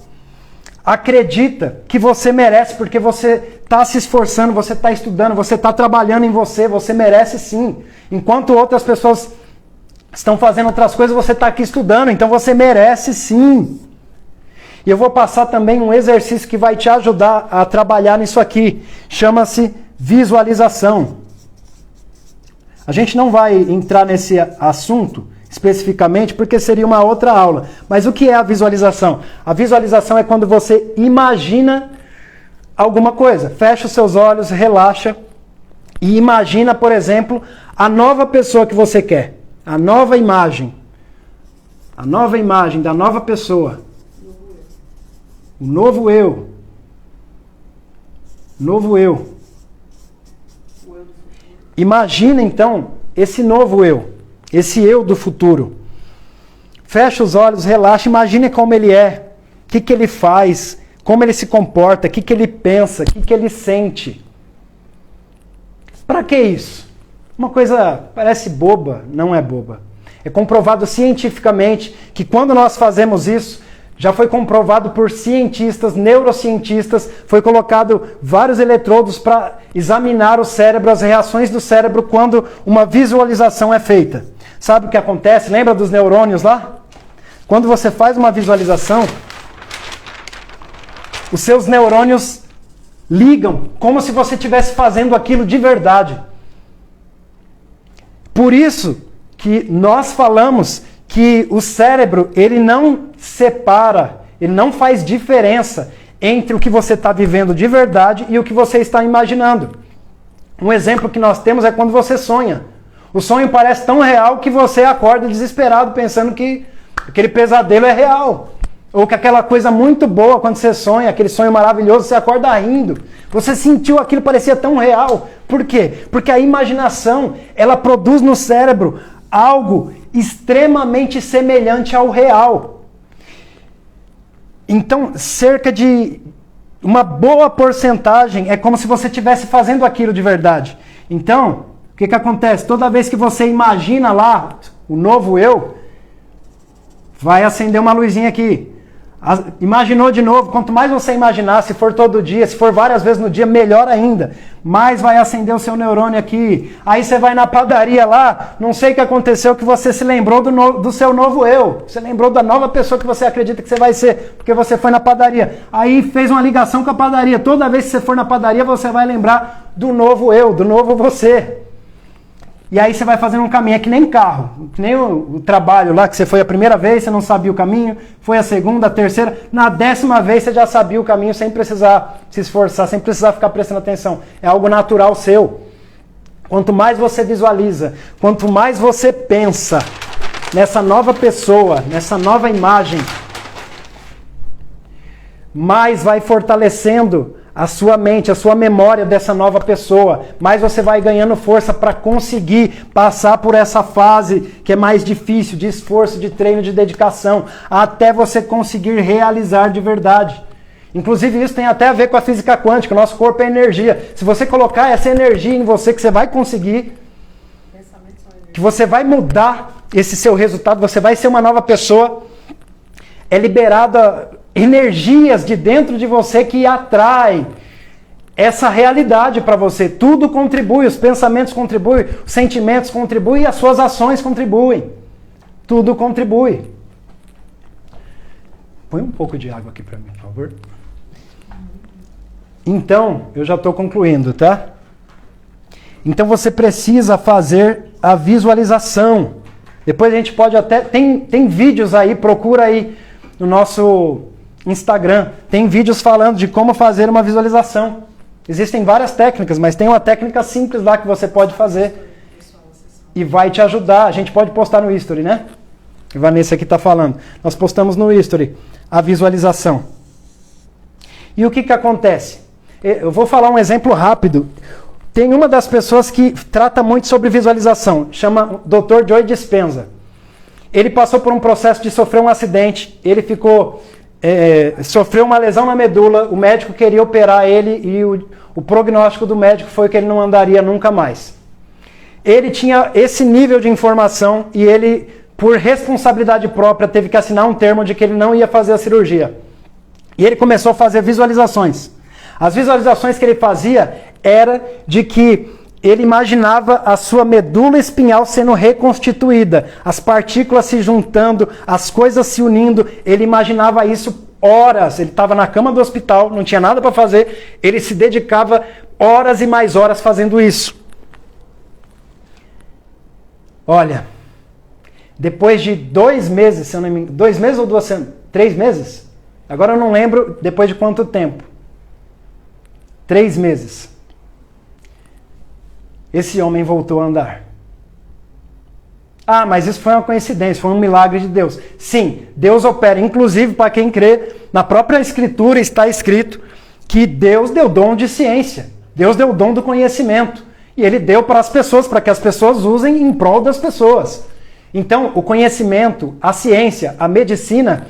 Speaker 1: Acredita que você merece, porque você está se esforçando, você está estudando, você está trabalhando em você. Você merece sim. Enquanto outras pessoas estão fazendo outras coisas, você está aqui estudando, então você merece sim. E eu vou passar também um exercício que vai te ajudar a trabalhar nisso aqui. Chama-se visualização. A gente não vai entrar nesse assunto especificamente, porque seria uma outra aula. Mas o que é a visualização? A visualização é quando você imagina alguma coisa. Fecha os seus olhos, relaxa e imagina, por exemplo, a nova pessoa que você quer. A nova imagem. A nova imagem da nova pessoa. O novo eu. Novo eu. Imagina então esse novo eu. Esse eu do futuro. Fecha os olhos, relaxa, imagine como ele é. O que ele faz. Como ele se comporta. O que ele pensa. O que ele sente. Para que isso? Uma coisa parece boba, não é boba. É comprovado cientificamente que quando nós fazemos isso, já foi comprovado por cientistas, neurocientistas, foi colocado vários eletrodos para examinar o cérebro, as reações do cérebro quando uma visualização é feita. Sabe o que acontece? Lembra dos neurônios lá? Quando você faz uma visualização, os seus neurônios ligam como se você estivesse fazendo aquilo de verdade. Por isso que nós falamos que o cérebro, ele não separa, ele não faz diferença entre o que você está vivendo de verdade e o que você está imaginando. Um exemplo que nós temos é quando você sonha. O sonho parece tão real que você acorda desesperado pensando que aquele pesadelo é real. Ou que aquela coisa muito boa, quando você sonha, aquele sonho maravilhoso, você acorda rindo. Você sentiu aquilo, parecia tão real. Por quê? Porque a imaginação, ela produz no cérebro algo extremamente semelhante ao real. Então, cerca de uma boa porcentagem é como se você estivesse fazendo aquilo de verdade. Então, o que acontece? Toda vez que você imagina lá o novo eu, vai acender uma luzinha aqui. Imaginou de novo, quanto mais você imaginar, se for todo dia, se for várias vezes no dia, melhor ainda. Mais vai acender o seu neurônio aqui. Aí você vai na padaria lá, não sei o que aconteceu, que você se lembrou do seu novo eu. Você lembrou da nova pessoa que você acredita que você vai ser, porque você foi na padaria. Aí fez uma ligação com a padaria. Toda vez que você for na padaria, você vai lembrar do novo eu, do novo você. E aí você vai fazendo um caminho, é que nem carro, que nem o trabalho lá, que você foi a primeira vez, você não sabia o caminho, foi a segunda, a terceira, na 10ª vez você já sabia o caminho sem precisar se esforçar, sem precisar ficar prestando atenção. É algo natural seu. Quanto mais você visualiza, quanto mais você pensa nessa nova pessoa, nessa nova imagem, mais vai fortalecendo a sua mente, a sua memória dessa nova pessoa, mais você vai ganhando força para conseguir passar por essa fase que é mais difícil, de esforço, de treino, de dedicação, até você conseguir realizar de verdade. Inclusive isso tem até a ver com a física quântica, o nosso corpo é energia. Se você colocar essa energia em você, que você vai conseguir, que você vai mudar esse seu resultado, você vai ser uma nova pessoa, é liberada energias de dentro de você que atraem essa realidade para você. Tudo contribui, os pensamentos contribuem, os sentimentos contribuem e as suas ações contribuem. Tudo contribui. Põe um pouco de água aqui para mim, por favor. Então, eu já estou concluindo, tá? Então você precisa fazer a visualização. Depois a gente pode até... Tem vídeos aí, procura aí no nosso Instagram. Tem vídeos falando de como fazer uma visualização. Existem várias técnicas, mas tem uma técnica simples lá que você pode fazer. E vai te ajudar. A gente pode postar no History, né? A Vanessa aqui está falando. Nós postamos no History a visualização. E o que acontece? Eu vou falar um exemplo rápido. Tem uma das pessoas que trata muito sobre visualização, chama Dr. Joe Dispenza. Ele passou por um processo de sofrer um acidente, ele sofreu uma lesão na medula, o médico queria operar ele e o prognóstico do médico foi que ele não andaria nunca mais. Ele tinha esse nível de informação e ele, por responsabilidade própria, teve que assinar um termo de que ele não ia fazer a cirurgia. E ele começou a fazer visualizações. As visualizações que ele fazia era de que ele imaginava a sua medula espinhal sendo reconstituída, as partículas se juntando, as coisas se unindo. Ele imaginava isso horas. Ele estava na cama do hospital, não tinha nada para fazer. Ele se dedicava horas e mais horas fazendo isso. Olha, depois de 2 meses, se eu não me engano, 2 meses ou 2 semanas? 3 meses? Agora eu não lembro depois de quanto tempo. 3 meses. Esse homem voltou a andar. Ah, mas isso foi uma coincidência, foi um milagre de Deus. Sim, Deus opera. Inclusive, para quem crê, na própria Escritura está escrito que Deus deu dom de ciência. Deus deu o dom do conhecimento. E Ele deu para as pessoas, para que as pessoas usem em prol das pessoas. Então, o conhecimento, a ciência, a medicina,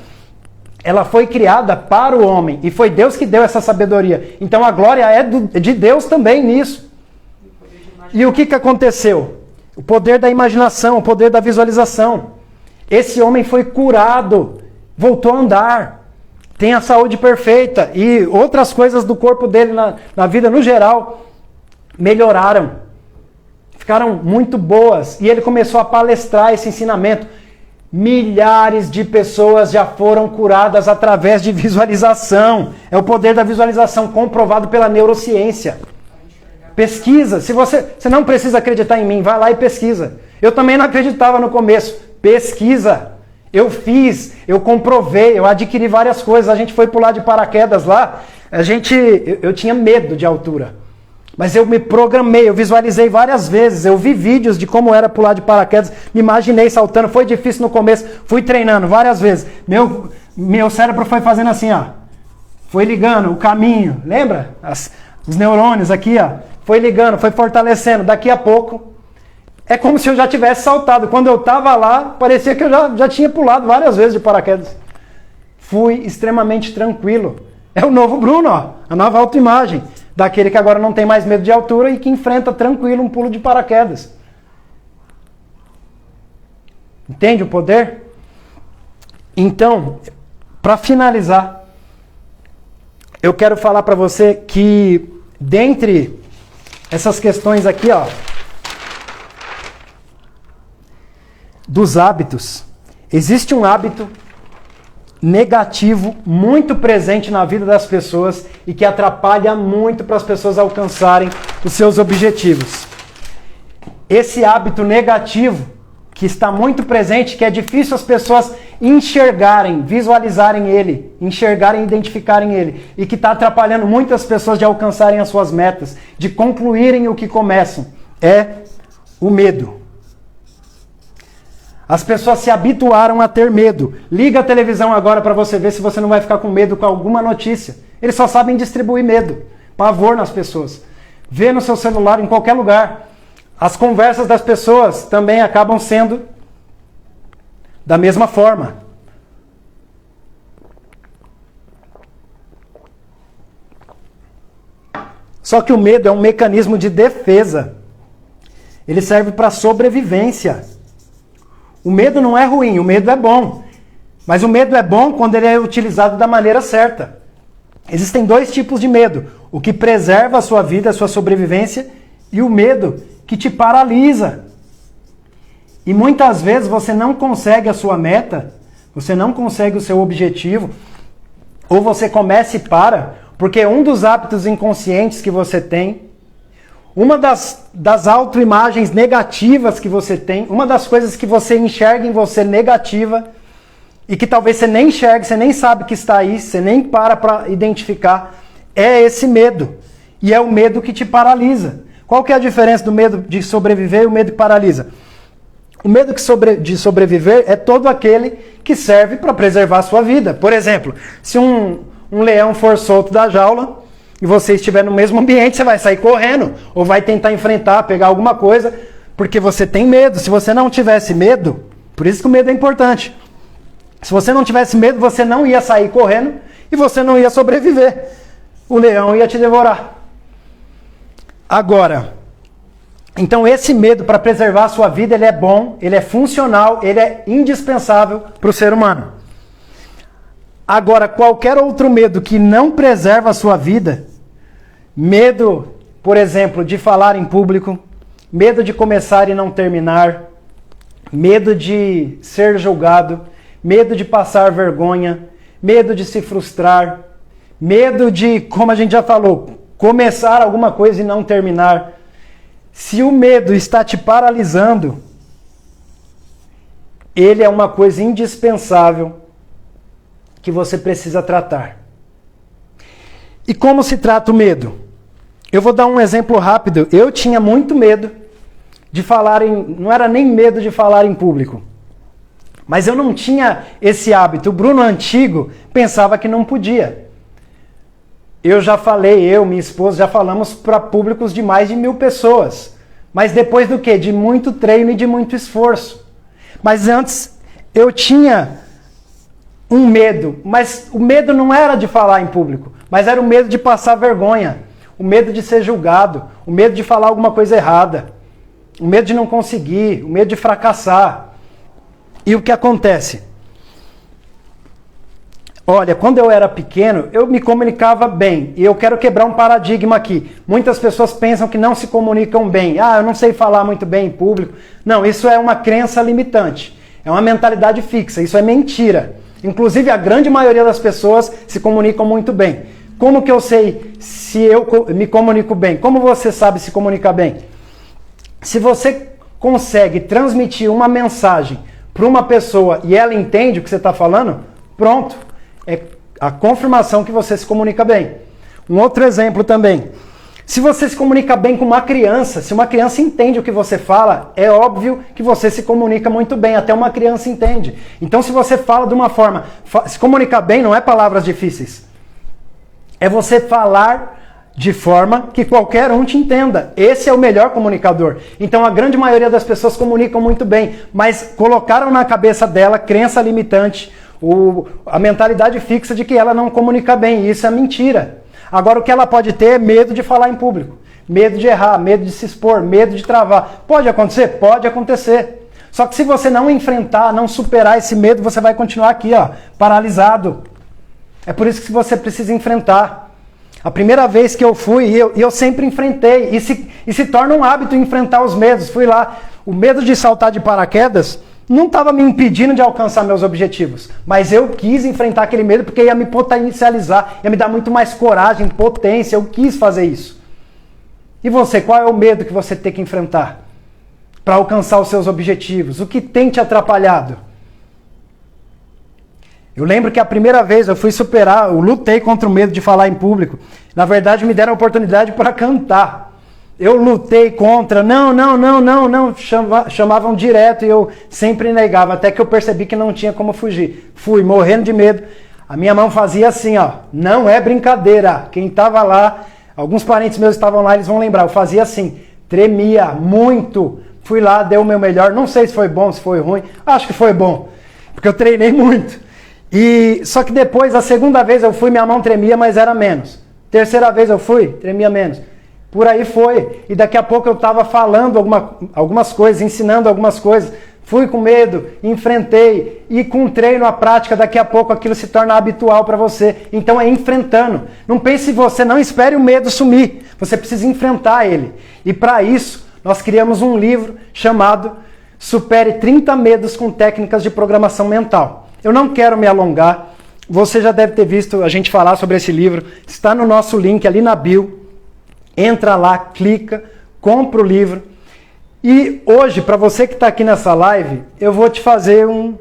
Speaker 1: ela foi criada para o homem. E foi Deus que deu essa sabedoria. Então, a glória é de Deus também nisso. E o que aconteceu? O poder da imaginação, o poder da visualização. Esse homem foi curado, voltou a andar, tem a saúde perfeita e outras coisas do corpo dele na vida no geral melhoraram, ficaram muito boas. E ele começou a palestrar esse ensinamento. Milhares de pessoas já foram curadas através de visualização. É o poder da visualização comprovado pela neurociência. Pesquisa. Se você não precisa acreditar em mim, vai lá e pesquisa. Eu também não acreditava no começo. Pesquisa. Eu fiz, eu comprovei, eu adquiri várias coisas. A gente foi pular de paraquedas lá. Eu tinha medo de altura. Mas eu me programei, eu visualizei várias vezes. Eu vi vídeos de como era pular de paraquedas. Me imaginei saltando. Foi difícil no começo. Fui treinando várias vezes. Meu cérebro foi fazendo assim, ó. Foi ligando o caminho. Lembra? Os neurônios aqui, ó. Foi ligando, foi fortalecendo. Daqui a pouco, é como se eu já tivesse saltado. Quando eu estava lá, parecia que eu já tinha pulado várias vezes de paraquedas. Fui extremamente tranquilo. É o novo Bruno, ó, a nova autoimagem. Daquele que agora não tem mais medo de altura e que enfrenta tranquilo um pulo de paraquedas. Entende o poder? Então, para finalizar, eu quero falar para você que dentre essas questões aqui, ó, dos hábitos, existe um hábito negativo muito presente na vida das pessoas e que atrapalha muito para as pessoas alcançarem os seus objetivos. Esse hábito negativo que está muito presente, que é difícil as pessoas enxergarem, visualizarem ele, enxergarem e identificarem ele, e que está atrapalhando muitas pessoas de alcançarem as suas metas, de concluírem o que começam, é o medo. As pessoas se habituaram a ter medo. Liga a televisão agora para você ver se você não vai ficar com medo com alguma notícia. Eles só sabem distribuir medo, pavor nas pessoas. Vê no seu celular, em qualquer lugar. As conversas das pessoas também acabam sendo da mesma forma. Só que o medo é um mecanismo de defesa. Ele serve para sobrevivência. O medo não é ruim, o medo é bom. Mas o medo é bom quando ele é utilizado da maneira certa. Existem 2 tipos de medo. O que preserva a sua vida, a sua sobrevivência, e o medo que te paralisa. E muitas vezes você não consegue a sua meta, você não consegue o seu objetivo, ou você começa e para, porque um dos hábitos inconscientes que você tem, uma das autoimagens negativas que você tem, uma das coisas que você enxerga em você negativa, e que talvez você nem enxergue, você nem sabe que está aí, você nem para identificar, é esse medo. E é o medo que te paralisa. Qual que é a diferença do medo de sobreviver e o medo que paralisa? O medo de sobreviver é todo aquele que serve para preservar a sua vida. Por exemplo, se um leão for solto da jaula e você estiver no mesmo ambiente, você vai sair correndo ou vai tentar enfrentar, pegar alguma coisa, porque você tem medo. Se você não tivesse medo, por isso que o medo é importante. Se você não tivesse medo, você não ia sair correndo e você não ia sobreviver. O leão ia te devorar. Agora, então esse medo para preservar a sua vida, ele é bom, ele é funcional, ele é indispensável para o ser humano. Agora, qualquer outro medo que não preserva a sua vida, medo, por exemplo, de falar em público, medo de começar e não terminar, medo de ser julgado, medo de passar vergonha, medo de se frustrar, medo de, como a gente já falou, começar alguma coisa e não terminar. Se o medo está te paralisando, ele é uma coisa indispensável que você precisa tratar. E como se trata o medo? Eu vou dar um exemplo rápido. Eu tinha muito medo de falar não era nem medo de falar em público. Mas eu não tinha esse hábito. O Bruno antigo pensava que não podia. Eu já falei, minha esposa, já falamos para públicos de mais de 1.000 pessoas. Mas depois do quê? De muito treino e de muito esforço. Mas antes eu tinha um medo. Mas o medo não era de falar em público. Mas era o medo de passar vergonha. O medo de ser julgado. O medo de falar alguma coisa errada. O medo de não conseguir. O medo de fracassar. E o que acontece? Olha, quando eu era pequeno, eu me comunicava bem. E eu quero quebrar um paradigma aqui. Muitas pessoas pensam que não se comunicam bem. Eu não sei falar muito bem em público. Não, isso é uma crença limitante. É uma mentalidade fixa. Isso é mentira. Inclusive, a grande maioria das pessoas se comunicam muito bem. Como que eu sei se eu me comunico bem? Como você sabe se comunicar bem? Se você consegue transmitir uma mensagem para uma pessoa e ela entende o que você está falando, pronto. É a confirmação que você se comunica bem. Um outro exemplo também. Se você se comunica bem com uma criança, se uma criança entende o que você fala, é óbvio que você se comunica muito bem, até uma criança entende. Então, se você fala de uma forma... Se comunicar bem não é palavras difíceis. É você falar de forma que qualquer um te entenda. Esse é o melhor comunicador. Então, a grande maioria das pessoas comunicam muito bem, mas colocaram na cabeça dela crença limitante, a mentalidade fixa de que ela não comunica bem. E isso é mentira. Agora, o que ela pode ter é medo de falar em público, medo de errar, medo de se expor, medo de travar. Pode acontecer? Pode acontecer. Só que se você não enfrentar, não superar esse medo, você vai continuar aqui, paralisado. É por isso que você precisa enfrentar. A primeira vez que eu fui, eu sempre enfrentei. E se torna um hábito enfrentar os medos. Fui lá. O medo de saltar de paraquedas não estava me impedindo de alcançar meus objetivos. Mas eu quis enfrentar aquele medo porque ia me potencializar, ia me dar muito mais coragem, potência. Eu quis fazer isso. E você, qual é o medo que você tem que enfrentar para alcançar os seus objetivos? O que tem te atrapalhado? Eu lembro que a primeira vez eu fui superar, eu lutei contra o medo de falar em público. Na verdade, me deram a oportunidade para cantar. Eu lutei contra, não, chamavam direto e eu sempre negava, até que eu percebi que não tinha como fugir. Fui morrendo de medo. A minha mão fazia assim, não é brincadeira. Quem estava lá, alguns parentes meus estavam lá, eles vão lembrar, eu fazia assim, tremia muito. Fui lá, dei o meu melhor, não sei se foi bom, se foi ruim, acho que foi bom, porque eu treinei muito. Só que depois, a segunda vez eu fui, minha mão tremia, mas era menos. Terceira vez eu fui, tremia menos. Por aí foi. E daqui a pouco eu estava falando algumas coisas, ensinando algumas coisas. Fui com medo, enfrentei. E com treino, a prática, daqui a pouco aquilo se torna habitual para você. Então é enfrentando. Não pense em você, não espere o medo sumir. Você precisa enfrentar ele. E para isso, nós criamos um livro chamado Supere 30 Medos com Técnicas de Programação Mental. Eu não quero me alongar. você já deve ter visto a gente falar sobre esse livro. Está no nosso link ali na bio. Entra lá, clica, compra o livro. E hoje, para você que está aqui nessa live, eu vou te fazer um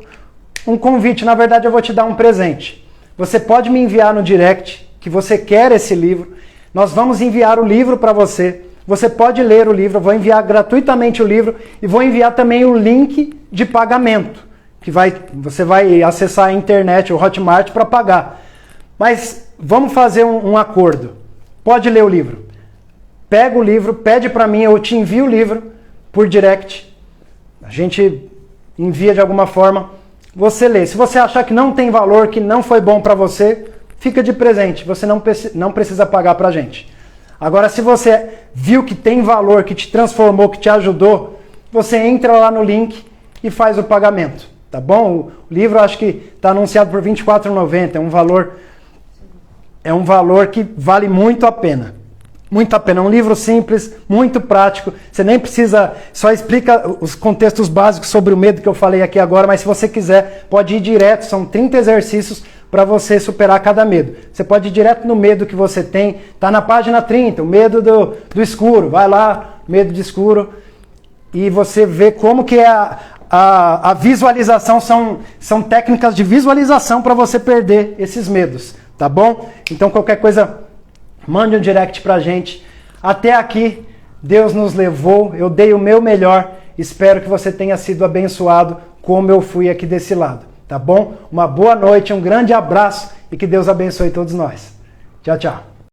Speaker 1: convite. Na verdade, eu vou te dar um presente. Você pode me enviar no direct que você quer esse livro. Nós vamos enviar o livro para você. Você pode ler o livro. Eu vou enviar gratuitamente o livro e vou enviar também o link de pagamento. Você vai acessar a internet, o Hotmart, para pagar. Mas vamos fazer um acordo. Pode ler o livro. Pega o livro, pede para mim, eu te envio o livro por direct. A gente envia de alguma forma. Você lê. Se você achar que não tem valor, que não foi bom para você, fica de presente. Você não precisa pagar para a gente. Agora, se você viu que tem valor, que te transformou, que te ajudou, você entra lá no link e faz o pagamento. Tá bom? O livro acho que está anunciado por R$ 24,90. É um valor que vale muito a pena. Muito a pena. É um livro simples, muito prático. Você nem precisa, só explica os contextos básicos sobre o medo que eu falei aqui agora, mas se você quiser, pode ir direto. São 30 exercícios para você superar cada medo. Você pode ir direto no medo que você tem. Está na página 30, o medo do escuro. Vai lá, medo de escuro, e você vê como que é a visualização. São técnicas de visualização para você perder esses medos. Tá bom? Então, qualquer coisa, mande um direct pra gente. Até aqui, Deus nos levou, eu dei o meu melhor. Espero que você tenha sido abençoado como eu fui aqui desse lado. Tá bom? Uma boa noite, um grande abraço e que Deus abençoe todos nós. Tchau, tchau.